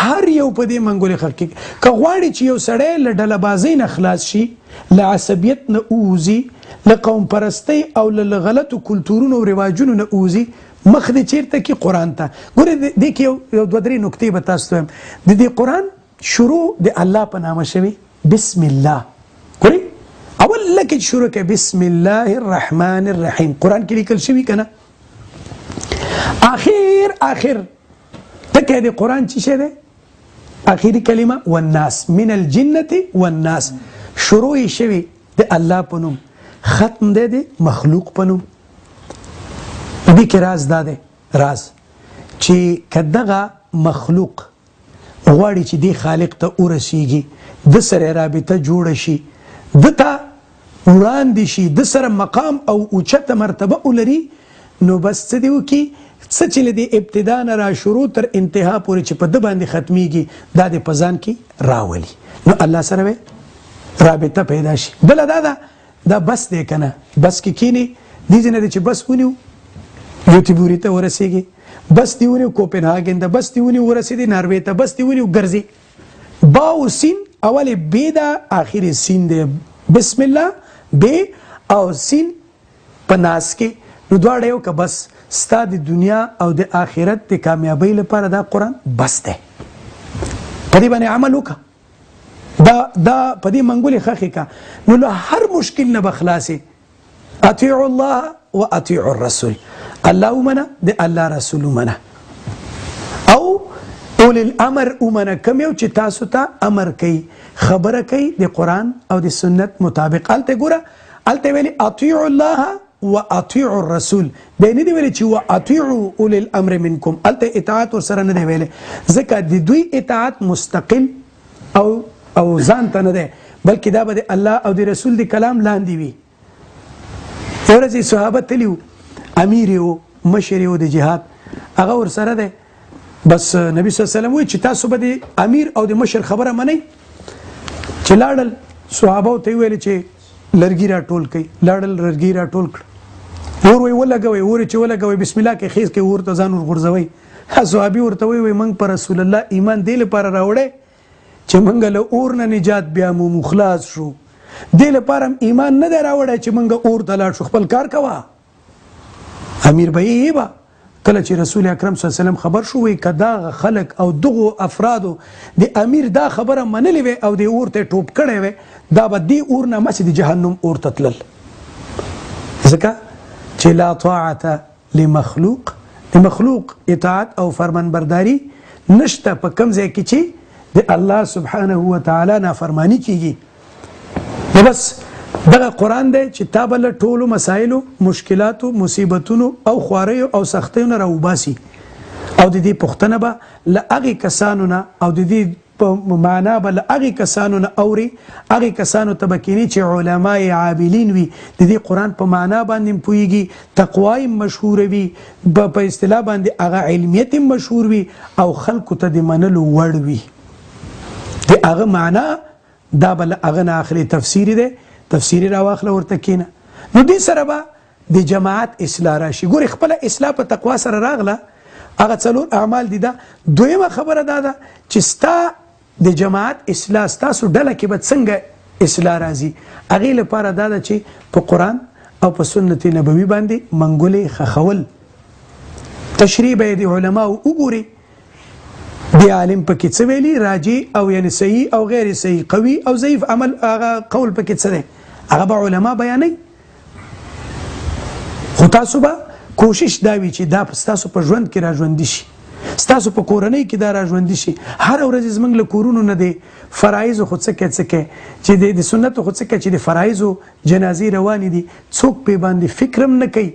هر یو په دې منګولې خښې کوي. که غواړي چې یو سړی له ډلهبازۍ نه خلاص شي، له عصبیت نه ووځي، له قوم پرستۍ او له غلطو کلتورونو او رواجونو نه ووځي، مخ دې چېرته کې؟ قرآن ته. ګورې دې کې یو 2-3 نکتې به تاسو ته وایم. د دې قرآن شروع د الله په نامه شوي، بسم الله. ګورې اول لکه شروع کې بسم الله الرحمن الرحیم، قرآن کې لیکل شوي که نه؟ آخر ټکی د قرآن چې شی دی؟ آخري کلمه والناس، من الجنة والناس. شروع یې شوي د الله په نوم، ختم دی د مخلوق په نوم. دې کې راز دا دی، راز چې که دغه مخلوق غواړي چې دې خالق ته ورسیږي، د سره رابطه جوړه شي، د ته وړاندې شي، د سره مقام او اوچته مرتبه ولري، نو بس څه دې وکړي؟ څه چې له دې ابتدا نه را شروع تر انتها پورې چې په ده باندې ختمیږي، دا دې په ځان کې راولي، نو الله سره به رابطه پیدا شي. بله دا بس دی که نه؟ بس کې کینې دې ځای نه دی چې بس ونیو یوتیبوري ته ورسېږي، بس دې ونیو کوپنهاګن ته، بس دې ونیو ورسېدې ناروې ته، بس دې ونیو ګرځې. با او سین، اول بې ده، آخر سین دی. بسم الله بې او سین په ناس کې، نو دواړه یو که بس ستا د دنیا او د آخرت د کامیابۍ لپاره دا قرآن بس دی. په دې باندې عمل وکړه، دا په دې منګولې خښې کا، نو له هر مشکل نه به خلاصې. اطیعوا الله و اطیعوا الرسول، الله ومنه، د الله رسول ومنه، او اول الامر ومنه، کوم یو چې تاسو ته امر کوي، خبره کوي د قرآن او د سنت مطابق. هلته ګوره، هلته ویلي اطیعوا الله و اطیعوا الرسول، دی نه دی ویلي چې و اطیعوا اول الامر منکم، هلته اطاعت ورسره نه دی ویلی، ځکه د دوی اطاعت مستقل او ځان ته نه دی، بلکې دا به د الله او د رسول د کلام لاندې وي. یو ورځ صحابه تلي وو، امیر یې و، مشر یې و د جهاد، هغه ورسره دی. بس نبي صلی الله علیه وسلم وایي چې تاسو به د امیر او د مشر خبره منئ. چې لاړل صحابه ته یې ویل چې لرګي را ټول کوي لاړل لرګي را ټول کړ اور وی ولګوي اور چې ولګوي بسم الله کې خیز کې اور ته ځان ورغورځوي صحابي ورته وی موږ پر رسول الله ایمان دی لپاره راوړې چې موږ له اور نه نجات بیا مو مخلاص شو دی لپاره ایمان نه دی راوړی چې موږ اور ته لاړ شو خپل کار کوه امیر به یې به کله چې رسول اکرم صلی الله علیه وسلم خبر شو وی کدا خلق او دغه افرادو د امیر دا خبره منلې وي او د اور ته ټوپ کړي وي دا به دی اور نه مسجد جهنم اور ته تلل ځکه چې لا طاعت لمخلوق د مخلوق اطاعت او فرمانبرداري نشته په کوم ځای کې چې د الله سبحانه و تعالی نافرمانی کیږي نو بس دغه قرآن دی چې تا به له ټولو مسایلو مشکلاتو مصیبتونو او خواریو او سختیو نه راوباسي او د دې پوښتنه به له هغې کسانو نه او د دې معنا به له هغې کسانو نه اوري هغې کسانو ته به کیني چې علماء عاملین وي د دې قرآن په معنا باندې پوهیږي تقوا یې مشهوره وي په اصطلاح باندې هغه علمیت یې مشهور وي او خلکو ته د منلو وړ وي د هغه معنا دا به له هغه نه اخلي تفسیري دی تفسیری راواخله ورته کینه نو دې سره به د جماعت اصلاح راشي ګورې خپله اصلاح په تقوا سره راغله هغه څلور اعمال دي دا دویمه خبره دا ده چې ستا د جماعت اصلاح ستاسو ډله کې به څنګه اصلاح راځي هغې لپاره دا ده چې په قرآن او په سنت نبوي باندې منګولې خښول تشریح به یې د علماو وګوري دی عالم پکې څه ویلي راجع او یعنی صحیح او غیر صحیح قوي او ضعیف عمل هغه قول پکې څه دی هغه به علما بیانوي خو تاسو به کوشش دا وي چې دا ستاسو په ژوند کې راژوندي شي ستاسو په کورنۍ کې دا راژوندي شي هر ورځ زموږ له کورونو نه دی فرایضو خو څه کوي چې د سنتو خو څه کوي چې د فرایضو جنازې روانې دي څوک پې باندې فکر هم نه کوي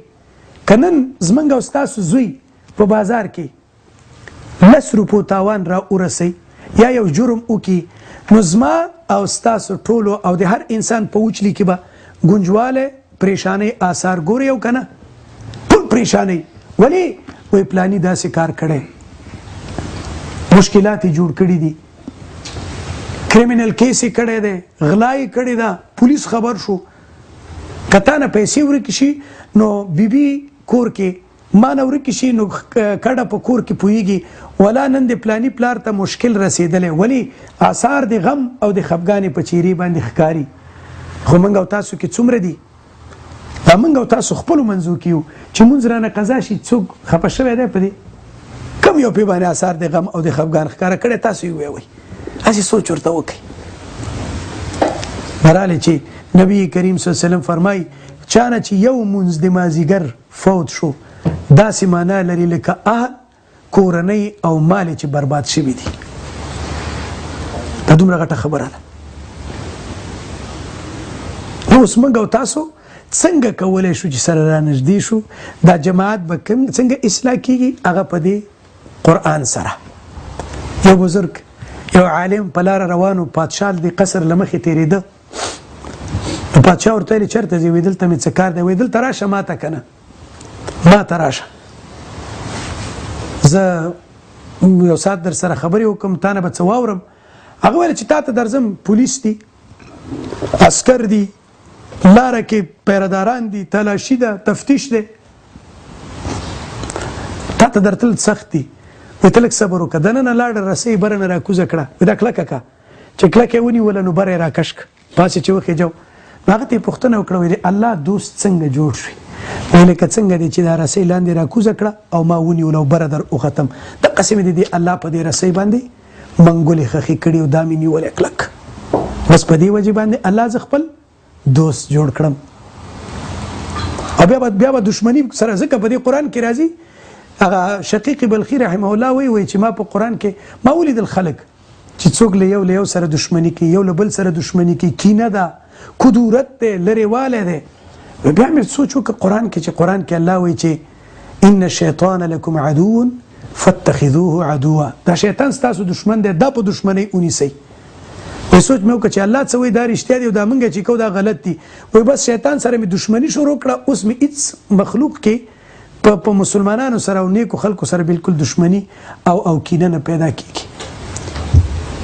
که نن زموږ او ستاسو زوی په بازار کې 10 روپو تاوان را ورسي یا یو جرم وکي نو زما او ستاسو ټولو او د هر انسان په وچلی کې به ګنجواله پریشانۍ آثار ګوري او کنه ټول پریشانۍ ولی وې پلاني داسې کار کړي مشکلات جوړ کړي دي کریمینل کیس کړي دي غلای کړي دا پولیس خبر شو کته نه پیسې ورکړي شي نو بیبي کور کې ما نه ورکړي شي نو کډه په کور کې پويږي ولا نن د پلاني پلار ته مشکل رسیدلې ولی آثار د غم او د خفګانې په چیرې باندې ښکاری خو موږ او تاسو کې څومره دي دا موږ او تاسو خپل منځو کې چې مونږ رانه قضا شي څوک خپه شوی دی په دې کم یو په باندې آثار د غم او د خفګان ښکاره کړي تاسو یې وایي هسې سوچ ورته وکړئ براله چې نبی کریم صلی الله علیه وسلم فرمایي چانه چې یو مونځ د مازیګر فوت شو داسې معنا لري لکه اهل کورنۍ او مال چې برباد شوي دي دا دومره غټه خبره ده نو اوس موږ او تاسو څنګه کولی شو چې سره رانږدې شو دا جماعت به څنګه اصلاح کیږي هغه په دې قرآن سره یو بزرګ یو عالم په لاره روانو پادشاه د قصر له مخې تېرېده نو پادشاه ورته ویلې چېرته ځې ویې دلته مې څه کار دی ویې دلته راشه ما ته که نه ما ته راشه زه یو ساعت در سره خبرې وکړم تا نه به څه واورم هغه ویل چې تا ته درځم پولیس دي عسکر دي لاره کې پیرداران دي تلاشي ده تفتیش دی تا ته درتل سخت دي وایي ته لږ صبر وکړه دننه لاړه رسۍ بره نه راکوزه کړه وایي دا کلکه که چې کلکه یې ونیوله نو بره یې راکش کړه پاسې چې وخېجو نو هغه ته یې پوښتنه وکړه وایي الله دوست څنګه جوړ شوي ویل که څنګه دی چې دا رسۍ لاندې راکوزه کړه او ما ونیوله او بره در وختم دقسې مې د دې الله په دې رسۍ باندې منګولې خښې کړي او دا مې نیولی کلک بس په دې وجې باندې الله زه خپل دوست جوړ کړم او بیا به دشمني سره ځکه په دې قرآن کې راځي هغه شقیق بلخي رحمه الله وایي چې ما په قرآن کې ما ولیدل خلک چې څوک له یو سره دشمني کوي یو له بل سره دشمني کوي کینه ده کدورت دی لرېوالی دی بیا مې سوچ وکړه قرآن کې چې قرآن کې الله وایي چې ان الشیطان لکم عدو فاتخذوه عدوا دا شیطان ستاسو دشمن دی دا په دشمنۍ ونیسئ وایي سوچ مې وکړه چې الله څه وایي دا رښتیا دی او دا موږ چې کوو دا غلط دي وایي بس شیطان سره مې دشمني شروع کړه اوس مې هېڅ مخلوق کې په مسلمانانو سره او نیکو خلکو سره بالکل دشمني او کینه نه پیدا کېږي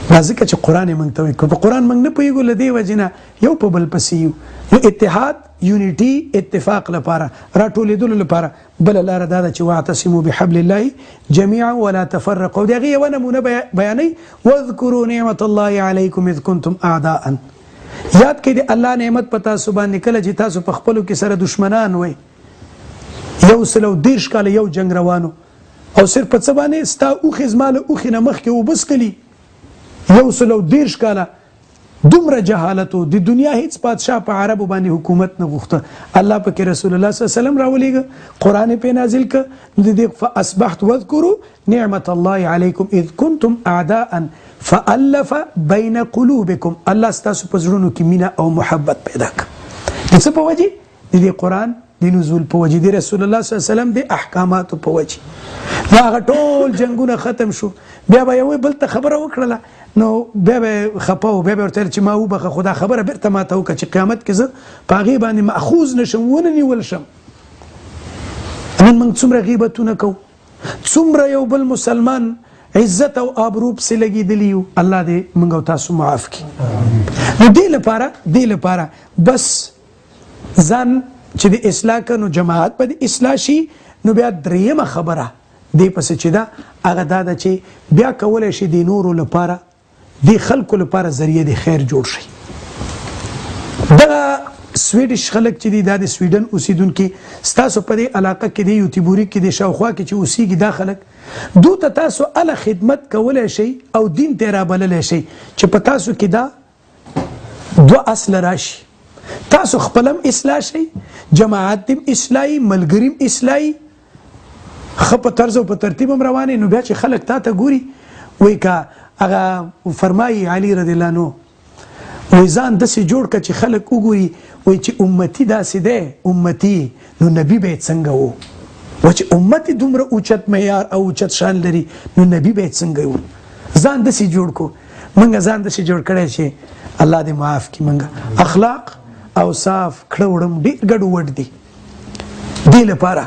دا ځکه چې قرآن موږ ته وایي که په قرآن موږ نه پوهېږو له دې وجې نه یو په بل پسې یو نو اتحاد یونیټي اتفاق لپاره راټولېدلو لپاره بله لاره دا ده چې واعتصموا بحبل الله جميعا ولا تفرقوا د هغې یوه نمونه بیانوي واذکروا نعمة الله علیکم اذ کنتم اعداء یاد کړئ د الله نعمت په تاسو باندې کله چې تاسو په خپلو کې سره دشمنان وئ 130 کاله یو جنګ روانو او صرف په څه باندې ستا اوښې زما له اوښې نه مخکې اوبه څښلي 130 کاله دومره جهالت و د دنیا هیڅ بادشاه په عربو باندې حکومت نه غوښته الله پکې رسول الله صلی الله علیه وسلم راولېږه قرآن پې نازل که د دې فاصبحت واذکروا نعمة الله علیکم اذ کنتم اعداء فالف بین قلوبکم الله ستاسو په زړونو کې مینه او محبت پیدا کړه د څه په وجې د دې قرآن د نزول په وجې د رسول الله صلی الله علیه وسلم د احکاماتو په وجې نو هغه ټول جنګونه ختم شو بیا به یو بل ته خبره وکړله نو بیا به خفه و بیا به ورته چې ما وبخه خو دا خبره بیرته ماته وکړه چې قیامت کې زه په هغې باندې مأخوذ نشم ونه نیول شم نن موږ څومره غیبتونه کوو څومره یو بل مسلمان عزت او آبرو پسې لګېدلي یو الله دې موږ او تاسو معاف کړي نو دې لپاره بس ځان چې د اصلاح که نو جماعت به د اصلاح شي نو بیا درېیمه خبره دې پسې چې ده هغه دا ده چې بیا کولی شي د نورو لپاره د خلکو لپاره ذریعه د خیر جوړ شي دغه سویډش خلک چې دي دا د سویډن اوسیدونکي ستاسو په دې علاقه کې د یوتیبوري کې د شاوخوا کې چې اوسیږي دا خلک دو ته تاسو اله خدمت کولی شئ او دین ته رابللی شئ چې په تاسو کې دا 2 اصله راشي تاسو خپلم اصلاح شئ جماعت هم اصلاحي ملګري اصلاحي ښه په طرز او په ترتیب هم روانې نو بیا چې خلک تا ته ګوري وایي که هغه فرمایي علي رضی الله عنه وایي ځان داسې جوړ کړه چې خلک وګوري وایي چې امتي داسې دی امتي نو نبي به یې څنګه و و چې امتي دومره اوچت معیار او اوچت شان لري نو نبي به یې څنګه و ځان داسې جوړ کړو موږ ځان داسې جوړ کړی چې الله دې معاف کړي موږ اخلاق اوصاف کړه وړم ډېر ګډوډ دي دې لپاره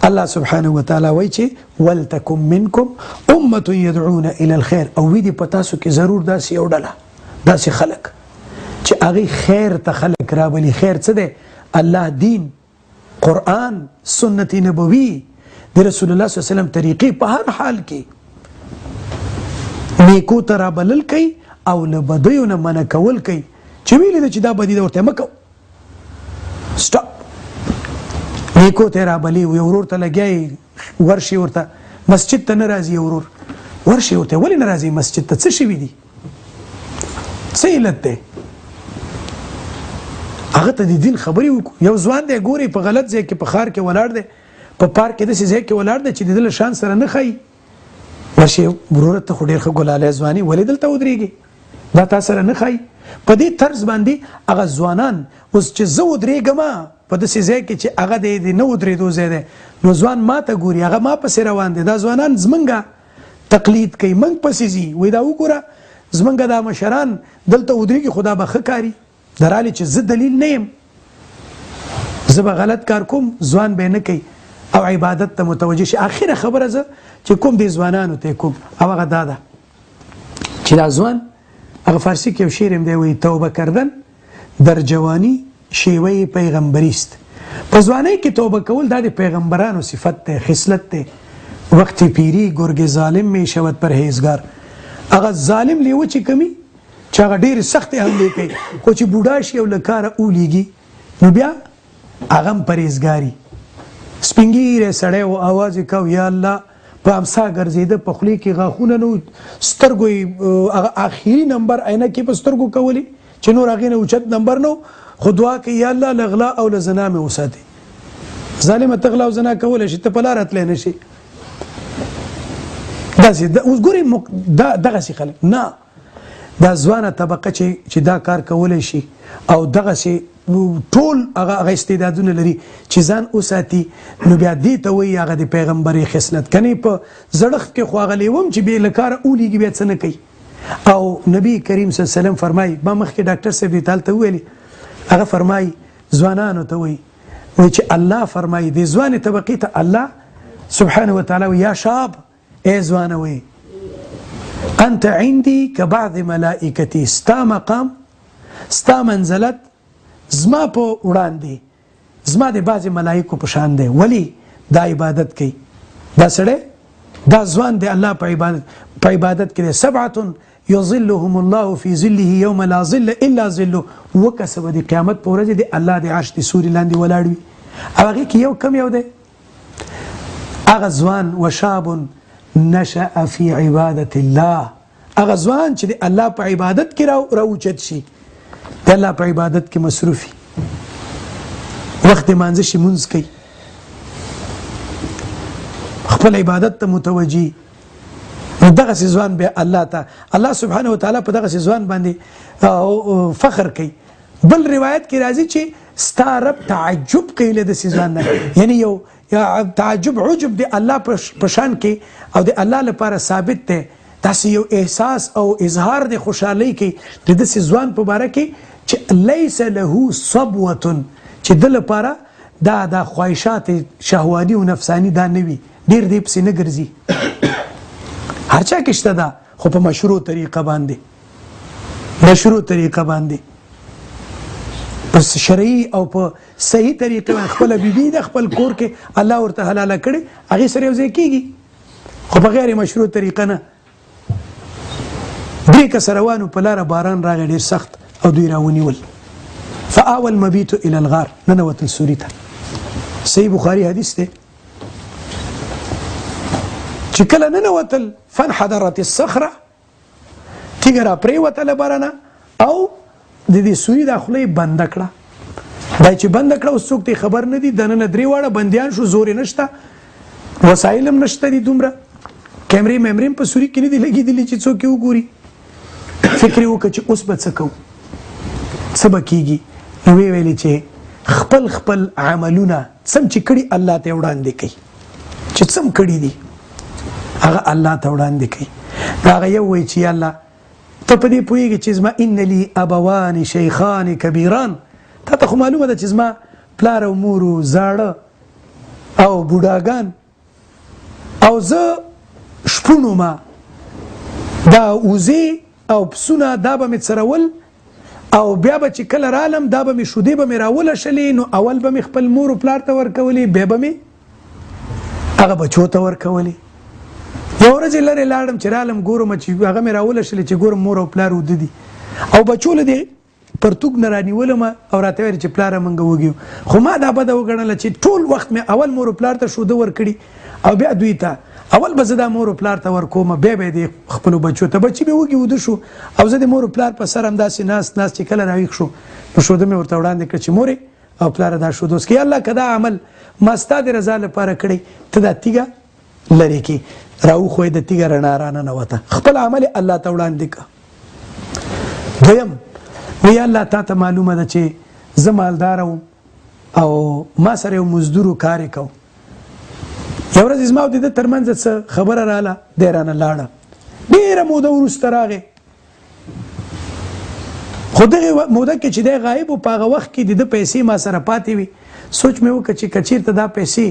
الله سبحانه وتعالى وایي چې ولتکن منکم امة يدعون الى الخير او وی دې په تاسو کې ضرور داسې یو ډله داسې خلک چې هغې خیر ته خلک رابلي خیر څه دی الله دین قرآن سنت نبوي د رسول الله صلی الله علیه وسلم طریقې په هر حال کې نیکو ته رابلل کوي او له بدیو نه منع کول کوي چې ویلې ده چې دا بدي ده ورته مه کوه سټاپ نیکو ته رابلي یو ورور ته لګیا ورشي ورته مسجد ته نه راځي ورور ورشي ورته ولې نه راځي مسجد ته څه شوي دي څه علت دی هغه ته د دین خبرې وکړو یو ځوان دی ګوري په غلط ځای کې په ښار کې ولاړ دی په پارک کې داسې ځای کې ولاړ دی چې د ده له شان سره نه ښایي ورشي وروره ته خو ډېر ښه ګلالی ځواني ولې دلته ودرېږې دا تا سره نه ښایي په دې طرز باندې هغه ځوانان اوس چې زه ودرېږم په داسې ځای کې چې هغه د نه ودرېدو ځای دی نو ځوان ما ته ګوري هغه ما پسې روان دی دا ځوانان زمونږ تقلید کوي موږ پسې ځي وایي دا وګوره زمونږ دا مشران دلته ودرېږي خو دا به ښه کاري درالې چې زه دلیل نه یم زه به غلط کار کوم ځوان به نه کوي او عبادت ته متوجه شي آخره خبره زه چې کوم دې ځوانانو ته کوم او هغه دا ده چې دا ځوان هغه فارسی کې یو شعر هم دی وایي توبه کردن در جوانی شیوه پیغمبری است په ځوانۍ کې توبه کول دا د پیغمبرانو صفت دی خصلت دی وقت پیری گرگ ظالم می شود پرهیزگار هغه ظالم لیوه چې کمی چې هغه ډېرې سختې حملې کوي خو چې بوډا شي او له کاره ولیږي نو بیا هغه هم پرهیزګاري سپین ږیری سړی و اواز یې کو یا الله په امسا ګرځېده په خولې کې غاښونه نه سترګو یې هغه آخري نمبر عینکې په سترګو کولې چې نور هغې نه اوچت نمبر نه خو دعا کوي یا الله له غلا او له زنا مې وساتې ظالمه ته غلا او زنا کولی شي ته په لاره تلی نه شي داسې اوس ګورې دغسې خلک نه دا ځوانه طبقه چې دا کار کولی شي او دغسې ټول هغه استعدادونه لري چې ځان وساتي نو بیا دې ته وایي هغه د پیغمبري خصلت کنې په زړښت کې خو هغه لیوم چې بې له کاره ولیږي بیا څه نه کوي او نبی کریم صلی الله علیه وسلم فرمایي ما مخکې ډاکټر صاحب دې تالته وویلې هغه فرمایي ځوانانو ته وایي چې الله فرمایي دې ځوانې طبقې ته الله سبحانه وتعالی یا شاب ای ځوانه وایي انت عندي كبعض ملائکتی، ستا مقام ستا منزلت زما په وړاندې زما د بعض ملائکو په شان دی. ولی دا عبادت کوي، دا سړی دا ځوان دی الله په عبادت کې دی. 7 یظلهم الله فی ظله یوم لا ظل الا ظله، وکسب د قیامت په ورځ دی الله د عرش د سوري لاندې ولاړ وي. او هغې کې یو کم یو دی، هغه ځوان وشاب نشأ فی عبادت الله، هغه ځوان چې د الله په عبادت کې راوچت شي، د الله په عبادت کې مصروفي، وخت مانځه شي، مونځ کوي، خپل عبادت ته متوجي. دغه ځوان به الله سبحانه وتعالی په دغه ځوان باندې فخر کوي. بل روایت کې راځي چې ستا رب تعجب کوي له داسې ځوان نه، یعنی یو تعجب عجب د الله په شان کې او د الله لپاره ثابت دی. داسې یو احساس او اظهار د خوشحالۍ کوي د داسې ځوان په باره کې چې لیس له صبوة، چې د لپاره دا خواهشات شهواني او نفساني دا نه وي، ډېر دی پسې نه ګرځي. هر چا کې شته ده، خو په مشروع طریقه باندې په شرعي او په صحیح طریقه باندې خپل بیبي د خپل کور کې الله ورته حلاله کړي، هغې سره یو ځای کېږي، خو په غیر مشروع طریقه نه. 3 کسه روانو په لاره، باران راغی ډېر سخت او دوی راونیول. فآوى المبيت الى الغار، ننوتل سوري ته. صحیح بخاري حدیث دی چې کله ننوتل فانحدرت الصخره، تیږه را پرېوتله برنه او د دې سوري دا خوله یې بنده کړه. دا چې بنده کړه اوس څوک ته خبر نه دي، دننه 3 واړه بندیان شو، زور یې نشته، وسایل هم نشته دي، دومره کیمرې ممرې په سوري کې نه دي لګېدلي چې څوک یې وګوري. فکر یې وکړه چې اوس به څه کوو، څه به کېږي. نو ویې ویلې چې خپل عملونه څم چې کړي الله ته وړاندې کوي، چې څم کړي دي هغه الله ته وړاندې کوي. هغه یو وایي چې الله ته په دې پوهېږي چې زما ان لي ابوان شیخان کبیران، تا ته خو معلومه ده چې زما پلار او مور زاړه او بوډاګان، او زه شپونو ما دا وزې او پسونه دا به مې څرول، او بیا به چې کله رالم دا به مې شودې به مې راولشلې، نو اول به مې خپل مور و پلار ته ورکولې، بیا به مې هغه بچو ته ورکولې. یو ورځ لرې لاړم چې رالم ګورم چې هغه مې راولشلې چې ګورم مور او پلار وده دي، او بچو له دې پرتوګ نه رانیولم او راته ویل چې پلاره موږ وږي. خو ما دا بده وګڼله چې ټول وخت مې اول مور او پلار ته شوده ورکړي او بیا دوی ته، اول به زه دا مور او پلار ته ورکوم، بیا به د خپلو بچو ته. بچي مې وږي وده شو او زه د مور او پلار په سر همداسې ناست چې کله راویښ شو نو شوده مې ورته وړاندې کړه چې مورې او پلاره دا شوده وڅښي. الله که دا عمل ما ستا د رضا لپاره کړی، ته دا تیږه لرې کړي، راوښوی د تیږه رڼا راننوته، خپل عمل الله ته وړاندې کړه. دویم وی الله تا ته معلومه ده چې زه مالدار وم او ما سره یو مزدور کار یې کوم. یو ورځ زما او د ده ترمنځ څه خبره راله، دی رانه لاړه، ډېره موده وروسته راغی. خو دغې موده کې چې دی غایب و، په هغه وخت کې د ده پیسې ما سره پاتې وي. سوچ مې وکړه چې که چېرته دا پیسې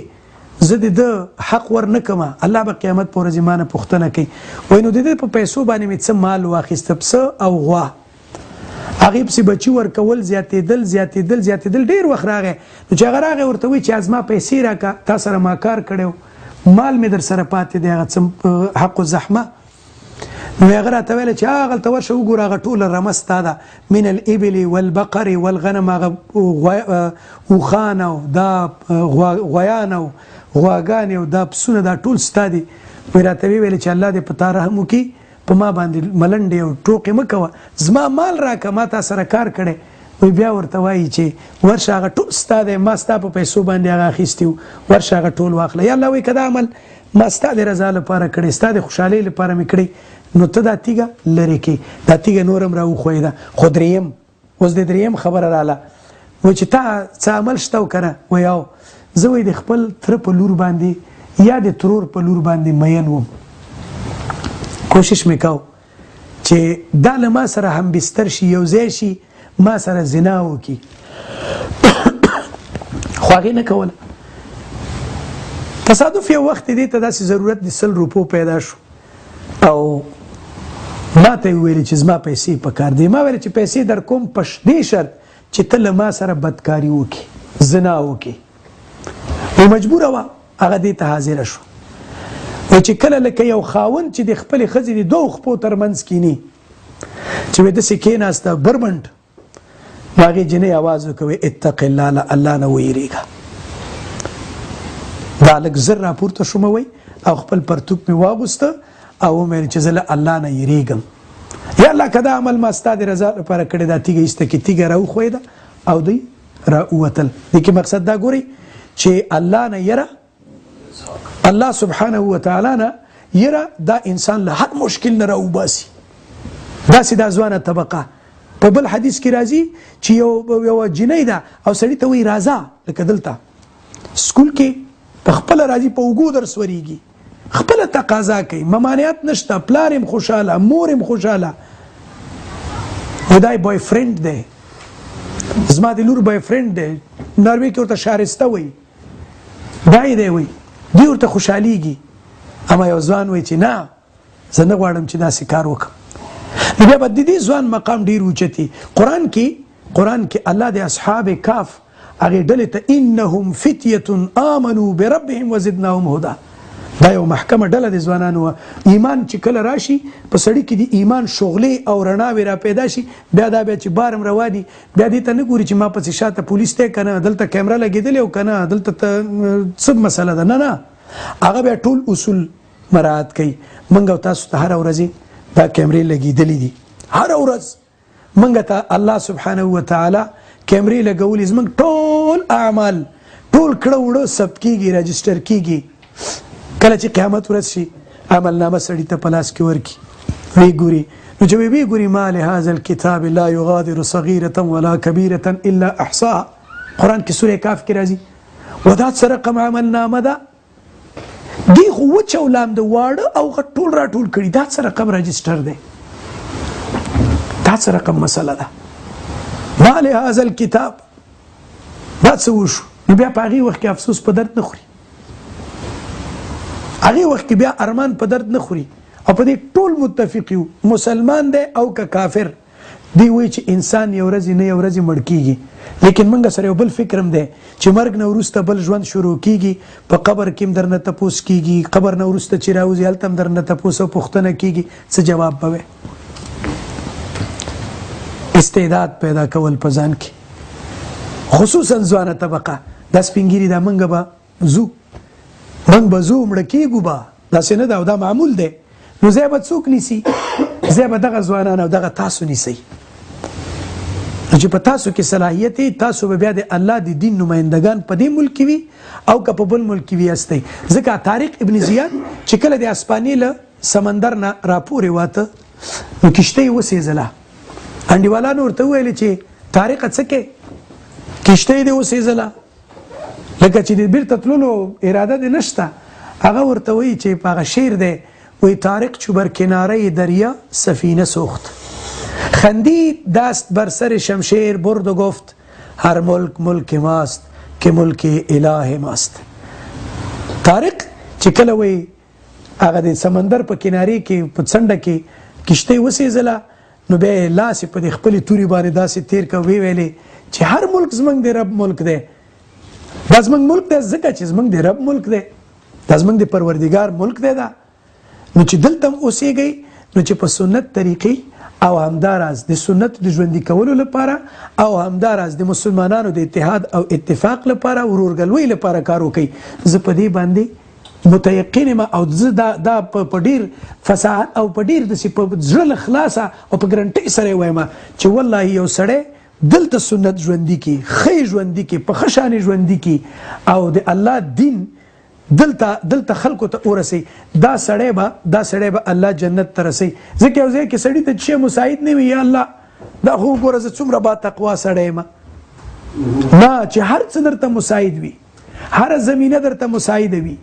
زه د ده حق ورنه کړمه، الله به قیامت په ورځ ما نه پوښتنه کوي. وایي نو د ده په پیسو باندې مې څه مال واخیسته، پسه او غوا، هغې پسې بچي ورکول، زیاتېدل ډېر وخت راغی. نو چې هغه راغی ورته وایي چې ازما پیسې راکړه، تا سره ما کار کړی، مال مې در سره پاتې دی، هغه څه حق الزحمه. نو هغه راته ویله چې هغلته ورشه وګوره، هغه ټوله رمه ستا ده، من الابل والبقر والغنم، هغه اوښان او دا غویان او غواګانې او دا پسونه دا ټول ستا دي. وایي راته ویې ویلې چې الله دې په تا رحم وکړي، په ما باندې ملنډې او ټوقې مه کوه، زما مال راکړه، ما تا سره کار کړی. وی بیا ورته وایي چې ورشه هغه ټول ستا دی، ما ستا په پیسو باندې هغه اخیستي وو، ورشه هغه ټول واخله. یا الله وایي که دا عمل ما ستا د رضا لپاره کړی، ستا د خوشحالۍ لپاره مې کړی، نو ته دا تیږه لرې کړي، دا تیږه نور هم راوښویده. خو درېیم، اوس د درېیم خبره راله، وایي چې تا څه عمل شته او که نه؟ وایي او زه وایي د خپل تره په لور باندې یا د ترور په لور باندې مین وم، کوشش مې کو چې دا له ما سره هم بستر شي، یو ځای شي، ما سره زنا وکړي، خو هغې نه کوله. تصادف یو وخت دې ته داسې ضرورت د 100 روپو پیدا شو او ما ته ویل چې زما پیسې پکار دي ما ویل چې پیسې در کوم په دې شرط چې ته له ما سره بدکاري وکړي زنا وکړي و مجبوره وه هغه دې ته حاضره شو و چې کله لکه یو خاوند چې د خپلې ښځې د دوو خپو ترمنځ کیني چې وایي داسې کېناسته بربنډ نو هغې جنۍ اواز وکوي اتق الله له الله نه ویرېږه دا لږ زر راپورته شوم وی او خپل پرتوک مې واغوسته او ومې چې زه له الله نه یریږم یا الله که دا عمل ما ستا د رضا لپاره کړی دا تیږه ایسته کې تیږه راوښویده او دوی راووتل دې کې مقصد دا ګورئ چې الله نه یره الله سبحانه وتعالی نه یره دا انسان له هر مشکل نه راوباسي داسې دا ځوانه طبقه په بل حدیث کې راځي چې یو جنۍ ده او سړي ته وایي راځه لکه دلته سکول کې په خپله راځي په اوږو درس ورېږي خپله تقاضا کوي ممانعت نشته پلار یم خوشحاله مور یم خوشحاله و دا یې بوی فرینډ دی زما د لور بوی فرینډ دی ناروې کې ورته شارسته وایي دا یې دی وایي دوی ورته خوشحالیږي اما یو ځوان وایي چې نه زه نه غواړم چې داسې کار وکړم نو بیا به د دې ځوان مقام ډېر اوچتي قرآن کې الله د اصحاب کاف هغې ډلې ته انهم فتیة آمنوا بربهم وزدناهم هدا دا یو محکمه ډله د ځوانانو وه ایمان چې کله راشي په سړي کې د ایمان شغلې او رڼاوې را پیدا شي بیا دا بیا چې بارم رواني بیا دې ته نه ګوري چې ما پسې شاته پولیس دی که نه دلته کیمره لګېدلې او که نه دلته څه مسله ده نه هغه بیا ټول اصول مراعات کوي موږ او تاسو ته هره ورځې دا کیمرې لګېدلې دي هره ورځ موږ ته الله سبحانه وتعالی کیمرې لګولې زموږ ټول اعمال ټول کړه وړه ثبت کېږي رجسټر کېږي کله چې قیامت ورځ شي عملنامه سړي ته په لاس کې ورکړي ویې ګوري نو چې ویې ګوري ما لهذا الکتاب لا یغادر صغیرة ولا کبیرة الا احصاها قرآن کې سورې کاف کې راځي و دا څه رقم عملنامه ده دی خو وچ او لامده واړه او ټول راټول کړي دا څه رقم رجسټر دی دا څه رقم مسله ده ما لهذا الکتاب دا څه وشو نو بیا په هغې وخت کې افسوس په درد نه خوري هغې وخت کې بیا ارمان په درد نه خوري او په دې ټول متفق یو مسلمان دی او که کافر دی وایي چې انسان یو ورځې نه یو ورځې مړ کېږي لیکن موږ سره یو بل فکر هم دی چې مرګ نه وروسته بل ژوند شروع کېږي په قبر کې هم درنه تپوس کېږي قبر نه وروسته چې راوځي هلته هم درنه تپوس او پوښتنه کېږي څه جواب به وی استعداد پیدا کول په ځان کې خصوصا ځوانه طبقه دا سپین ږیري دا موږ به ځو مړه کېږو به داسې نه ده او دا معمول دی نو ځای به څوک نیسي ځای به دغه ځوانان او دغه تاسو نیسئ چې په تاسو کې صلاحیت تاسو به بیا د الله د دین نمایندگان په دې ملک کې وي او که په بل ملک کې وي هستئ ځکه طارق ابن زیاد چې کله د اسپانیې له سمندر نه راپورې واته نو کشته یې وسېزله انډیوالانو ورته وویل چې طارقه څه کې کشته یې دې وسېزله لکه چې د بیرته تللو اراده دې نشته هغه ورته وایي چې په هغه شعر دی وی طارق چو بر کناره دریا سفینه سوخت خندید دست بر سر شمشیر برد و گفت هر ملک ملک ماست که ملک اله ماست طارق چې کله وی هغه د سمندر په کنارې کې په څنډه کې کشته وسېزله نو بیا یې لاس په د خپلې تورې باندې داسې تیر که ویې ویلې چې هر ملک زموږ د رب ملک دی دا زموږ ملک دی ځکه چې زموږ د رب ملک دی دا زموږ د پروردګار ملک دی دا نو چې دلته هم اوسېږئ نو چې په سنت طریقې او همداراز د سنت د ژوندي کولو لپاره او همداراز د مسلمانانو د اتحاد او اتفاق لپاره ورورګلوۍ لپاره کار وکړئ زه په دې باندې متيقن یم او زه دا په ډېر فصاحت او په ډېر داسې په زړه له خلاصه او په ګرنټۍ سره یې وایم چې والله یو سړی دلته سنت ژوندي کړي ښه ژوندي کړي په ښه شانې ژوندي کړي او د الله دین دلته خلکو ته ورسي دا سړی به الله جنت ته رسي ځکه یو ځای کې سړي ته چې مساعد نه وي یا الله دا خو ګوره زه څومره با تقوا سړی یم نه چې هر څه درته مساعد وي هره زمینه درته مساعده وي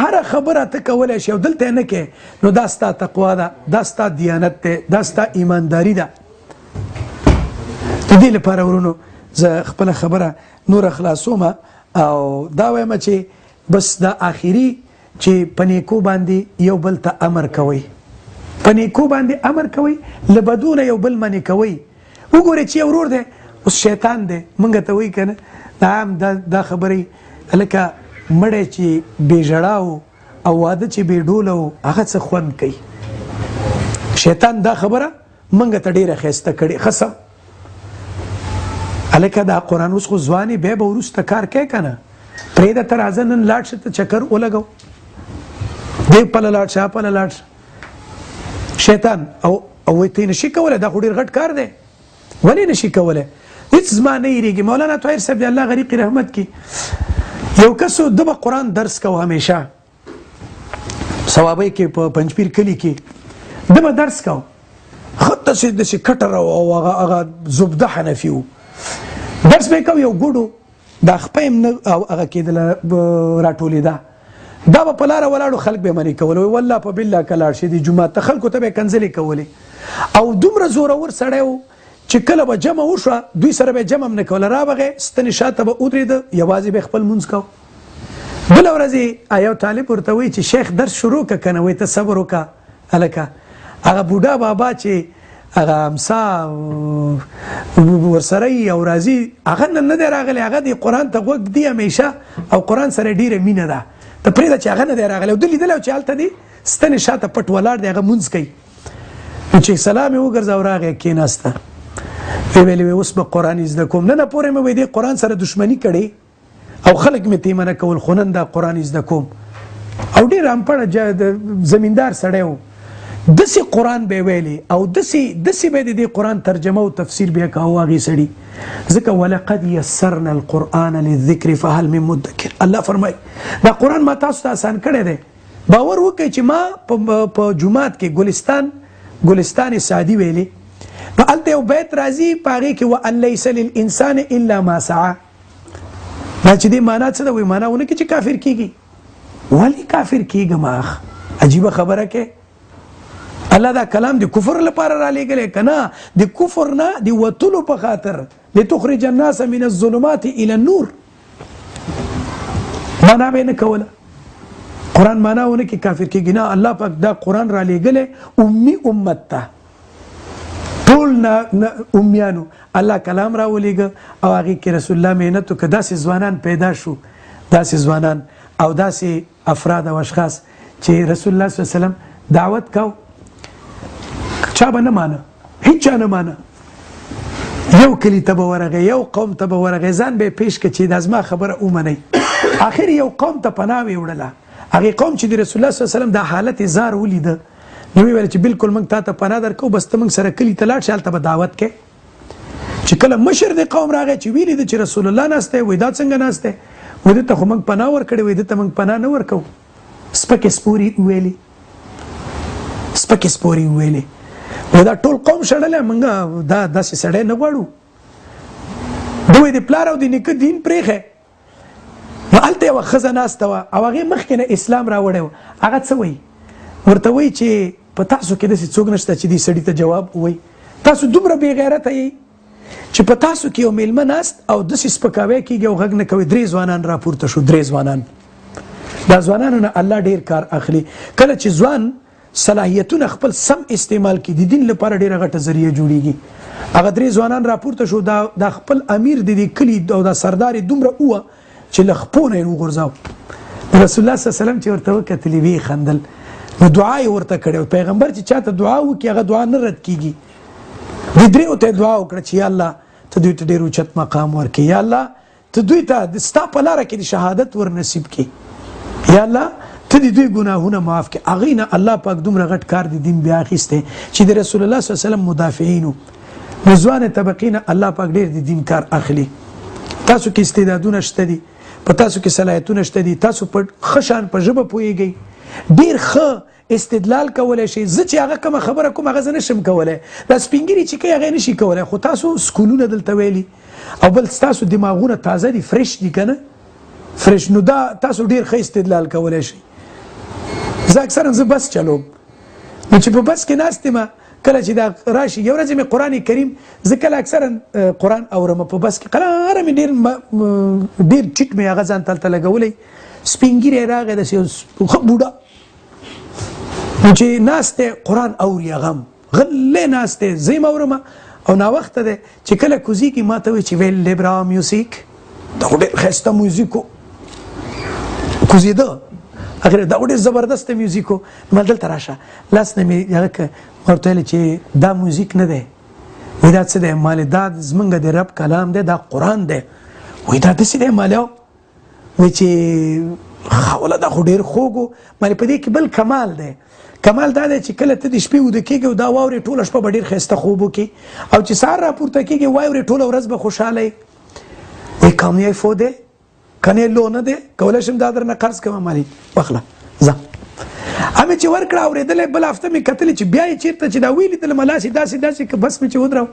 هره خبره ته کولی شي او دلته نه کې نو دا ستا تقوا ده دا ستا دیانت دی دا ستا ایمانداري ده د دې لپاره ورونو زه خپله خبره نوره خلاصوم او دا وایم چې بس دا آخري چې په نیکو باندې یو بل ته امر کوئ په نیکو باندې امر کوئ له بدو نه یو بل منې کوئ. وګورئ چې یو ورور دی اوس شیطان دی موږ ته وایي که نه دا خبرې هلکه مړی چې بې ژړا و او واده چې بې ډوله و هغه څه خوند کوي. شیطان دا خبره موږ ته ډېره ښایسته کړې ښه هلکه دا قرآن اوس خو ځوانې بیا به وروسته کار کوې که نه پرېږده ته راځه نن لاړ شه ته چکر ولګو دې پله لاړ شه پله لاړ شه شیطان او وایي ته یې نشي کولی دا خو ډېر غټ کار دی ولې نشي کولی هېڅ زما نه هېرېږي مولانا طاهر صاحب د الله غریقي رحمت کي یو کس و ده به قرآن درس کوه همیشه صوابۍ کې په پنجپیر کلي کې ده به درس کوه ښه داسې کټر او هغه زبده حنفي و درس به یې کوه یو ګوډو دا خپه یې نه هغه کېدله راټولېده دا به په لاره ولاړو خلک به یې منې کول والله په بالله که لاړ شي دې جومات ته خلکو ته به یې کنځلې کولې او دومره زورور سړی و چې کله به جمع وشوه دوی سره به یې جمع هم نه کوله راوغې ستنې شاته به ودرېده یوازې به یې خپل لمونځ کوه. بله ورځ یو طالب ورته وایي چې شیخ درس شروع که که نه وایي ته صبر وکړه هلکه هغه بوډا بابا چې هغه امسا ورسره یي او راځي هغه نن نه دی راغلی هغه د قرآن ته غوږ دی همیشه او قرآن سره ډېره مینه ده ته پرېږده چې هغه نه دی راغلی او ده لیدلی او چې هلته دی ستنې شاته پټ ولاړ دی هغه لمونځ کوي نو چې سلام یې وګرځاو راغی کېناسته ویلې وی اوس به قرآن زده کوم نن پورې مې وایي دې قرآن سره دښمني کړې او خلک مې ته یې منع کول خو نن دا قرآن زده کوم او ډېر امپړه زمیندار سړی و داسې قرآن به یې ویلې او داسې به یې د دې قرآن ترجمه او تفسیر بیا کاوه هغې سړي ځکه ولقد یسرنا القرآن للذکر فهل من مدکر الله فرمایي دا قرآن ما تاسو ته آسان کړی دی باور وکړئ چې ما په جومات کې ګلستان سعدي ویلې نو هلته یو بیت راځي په هغې کې وان لیس للانسان الا ما سعی دا چې دې معنا څه ده وایي معنا ونه کې چې کافر کېږي ولې کافر کېږم اخ عجیبه خبره کې الله دا کلام د کفر لپاره را لېږلی که نه د کفر نه د وتلو په خاطر لتخرج الناس من الظلمات الى النور معنا به یې نه کوله قرآن معنا ونه کې کافر کېږي نه الله پاک دا قرآن را لېږلی امي امت ته ټول امیانو الله کلام را ولېږه او هغې کې رسول الله محنت وکړه داسې ځوانان پیدا شو داسې ځوانان او داسې افراد او اشخاص چې رسول الله صلی الله علیه وسلم دعوت کو چا به نه مانه هیڅ چا نه مانه یو کلي ته به ورغی یو قوم ته به ورغی ځان به یې پېښ کړه چې دا زما خبره ومنئ آخر یو قوم ته پناه یې وړله هغې قوم چې د رسول الله صلی الله علیه وسلم دا حالت یې زار ولیده نو ویې ویل چې بالکل موږ تا ته پناه درکوو بس ته موږ سره کلي ته لاړ شې هلته به دعوت کې چې کله مشر د قوم راغی چې ویلي ده چې رسول الله ناست دی وایي دا څنګه ناست دی وایي ده ته خو موږ پناه ورکړې وایي ده ته موږ پناه نه ورکوو سپکې سپورې ویلې سپکې سپورې ویلې وایي دا ټول قوم شړلی موږ دا داسې سړی نه غواړو ده وایي د پلار او د نیکه دین پرېښی نو هلته یوه ښځه ناسته وه او هغې مخکې نه اسلام راوړی و هغه څه وایي ورته وایي چې په تاسو کې داسې څوک نشته چې دې سړي ته جواب ووایي تاسو دومره بې غیرته یئ چې په تاسو کې یو میلمه ناست او داسې سپکاوی کېږي او غږ نه کوي 3 ځوانان راپورته شو 3 ځوانان دا ځوانانو نه الله ډېر کار اخلي کله چې ځوان صلاحیتونه خپل سم استعمال کړي د دین لپاره ډېره غټه ذریعه جوړیږي هغه 3 ځوانان راپورته شو دا خپل امیر د دې کلي او دا سردار یې دومره ووه چې له خپو نه یې وغورځاو رسول الله صلی الله علیه وسلم چې ورته وکتلې ویې خندل نو دعا یې ورته کړې پیغمبر چې چاته دعا وکړي هغه دعا نه رد کېږي دې دریو ته دعا وکړه چې یا الله ته دوی ته ډېر اوچت مقام ورکړي یا الله ته دوی ته ستا په لاره کې د شهادت ور نصیب کړي یا الله ته د دوی ګناهونه معاف کړي هغې نه الله پاک دومره غټ کار د دین بیا اخیستی چې د رسول الله صلی الله علیه وسلم مدافعینو د ځوانې طبقې نه الله پاک ډېر د دین کار اخلي تاسو کې استعدادونه شته دي په تاسو کې صلاحیتونه شته دي تاسو په ښه شان په ژبه پوهیږئ ډېر ښه استدلال کولی شي زه چې هغه کومه خبره کوم هغه زه نشم کولی دا سپین ږیري چې کوي هغه نشي کولی خو تاسو سکولونه دلته ویلي او بل ستاسو دماغونه تازه دي فرش دي که نه فرش نو دا تاسو ډېر ښه استدلال کولی شئ زه اکثرا زه بس چلوم نو چې په بس کې ناست یم کله چې دا راشي یو ورځ مې قرآن کریم زه کله اکثرا قرآن اورم په بس کې قلاره مې ډېر ټیټ مې هغه ځان ته هلته لګولی سپین ږیری راغی داسې ښه بوډا نو چې ناست دی قرآن اوري هغه هم غلی ناست دی زه یې اورم او ناوخته دی چې کله کوزیږي ما ته وایي چې ویل لیبرا میوزیک دا خو ډېر ښایسته میوزیک و کوزېده اخر دا ډېر زبردست میوزیک و ما دلته راشه لاس نه مې هغه که ما ورته ویل چې دا میوزیک نه دی وایي دا څه دی مالې دا زمونږ د رب کلام دی دا قرآن دی وایي دا داسې دی مالې وایي چې خاوله دا خو ډېر خوږ و مالې په دې کې بل کمال دی کمال دا دی چې کله ته د شپې وده کېږي او دا واورې ټوله شپه به ډېر ښایسته خوب وکړي او چې سهار راپورته کېږي واورې ټوله ورځ به خوشحاله یې وایي کامیافو دی کنې لو نه دی کولی شم دا درنه قرض کوم مالي واخله ځه همې چې ورکړه اورېدلی بل هفته مې کتلې چې بیا یې چېرته چې دا ولیدلم لاسې داسې که بس مې چې ودرو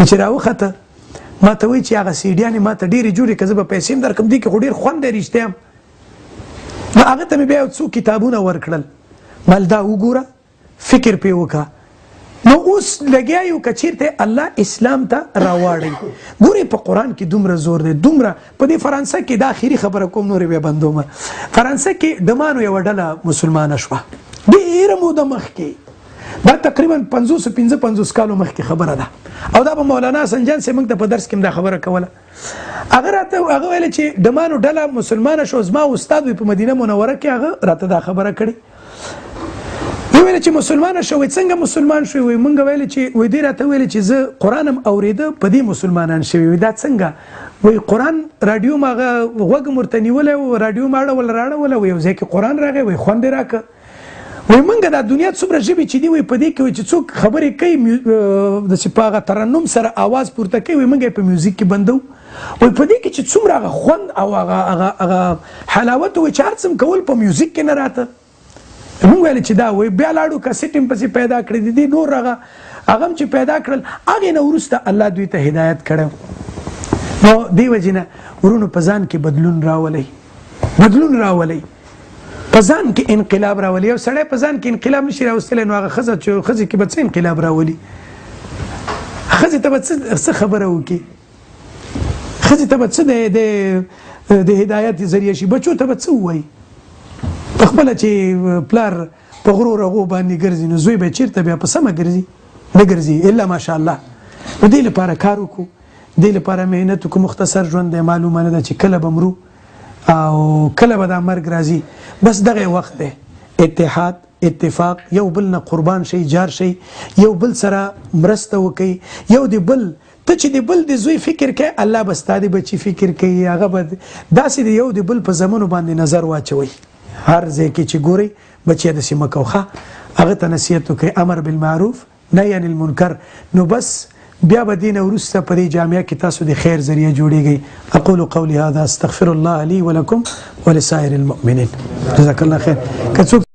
چې راوخته ما ته وایي چې هغه سیډیانې ما ته ډېرې جوړې که زه به پیسې هم درکړم دې کې خو ډېر خوند دی رښتیا هم نو هغه ته مې بیا یو څو کتابونه ورکړل مال دا وګوره فکر پې وکړه نو اوس لګیا یو که چېرته الله اسلام ته راواړئ ګورئ په قرآن کې دومره زور دی دومره په دې فرانسه کې دا آخري خبره کوم نورې بیا بندومه فرانسه کې ډمانو یوه ډله مسلمانه شوه ډېره موده مخکې دا تقریبا 555 کالو مخکې خبره ده او دا به مولانا حسن جان صاحب موږ ته په درس کې هم دا خبره کوله هغه راته هغه ویله چې ډمانو ډله مسلمانه شو زما استاد وي په مدینه منوره کې هغه راته دا خبره کړې ویل چې مسلمان شوی څنګه مسلمان شوی وي مونږ ویل چې وای دی راته ویل چې زه قرآن هم اورېده په دې مسلمانان شوي وي دا څنګه وای قرآن راډیو ما هغه غوږ م ورته نیولی و راډیو م اړوله راړوله وي یو ځای کې قرآن راغی وای خوند یې راکړه وای مونږ دا دنیا څومره ژبې چې دي وای په دې کې وای چې څوک خبرې کوي داسې په هغه ترنم سره آواز پورته کوي وای مونږ یې په میوزیک کې بندو وای په دې کې چې څومره هغه خوند او هغه حلاوت وای چې هر څه کول په میوزیک کې نه راته مونږ ویل چې دا وایي بیا لاړو کسټ هم پسې پیدا کړی دي نور هغه هم چې پیدا کړل هغې نه وروسته الله دوی ته هدایت کړی نو دې وجې نه ورونو په ځان کې بدلون راولئ په ځان کې انقلاب راولي یو سړی په ځان کې انقلاب نشي راوستلی نو هغه ښځه چې ښځې کې به څه انقلاب راولي ښځې ته به څه خبره وکړي ښځې ته به څه د هدایت ذریعه شي بچو ته به څه ووایي خپله چې پلار په غرو رغو باندې ګرځي نو زوی به چېرته بیا په سمه ګرځي نه ګرځي الا ماشاءالله نو دې لپاره کار وکړو دې لپاره محنت وکړو مختصر ژوند دی معلومه نه ده چې کله به مرو او کله به دا مرګ راځي بس دغه وخت دی اتحاد اتفاق یو بل نه قربان شي جار شي یو بل سره مرسته وکړي یو د بل ته چې د بل د زوی فکر کوي الله به ستا د بچي فکر کوي هغه به داسې د یو د بل په زمنو باندې نظر واچوي هر ځای کې چې ګورئ بچیه داسې مه کوه هغه ته نصیحت وکړئ امر بالمعروف نهی عن المنکر نو بس بیا به دې نه وروسته په دې جامعه کې تاسو د خیر ذریعه جوړیږئ اقول قولي هذا استغفر الله لي ولكم ولسائر المؤمنين جزاك الله خير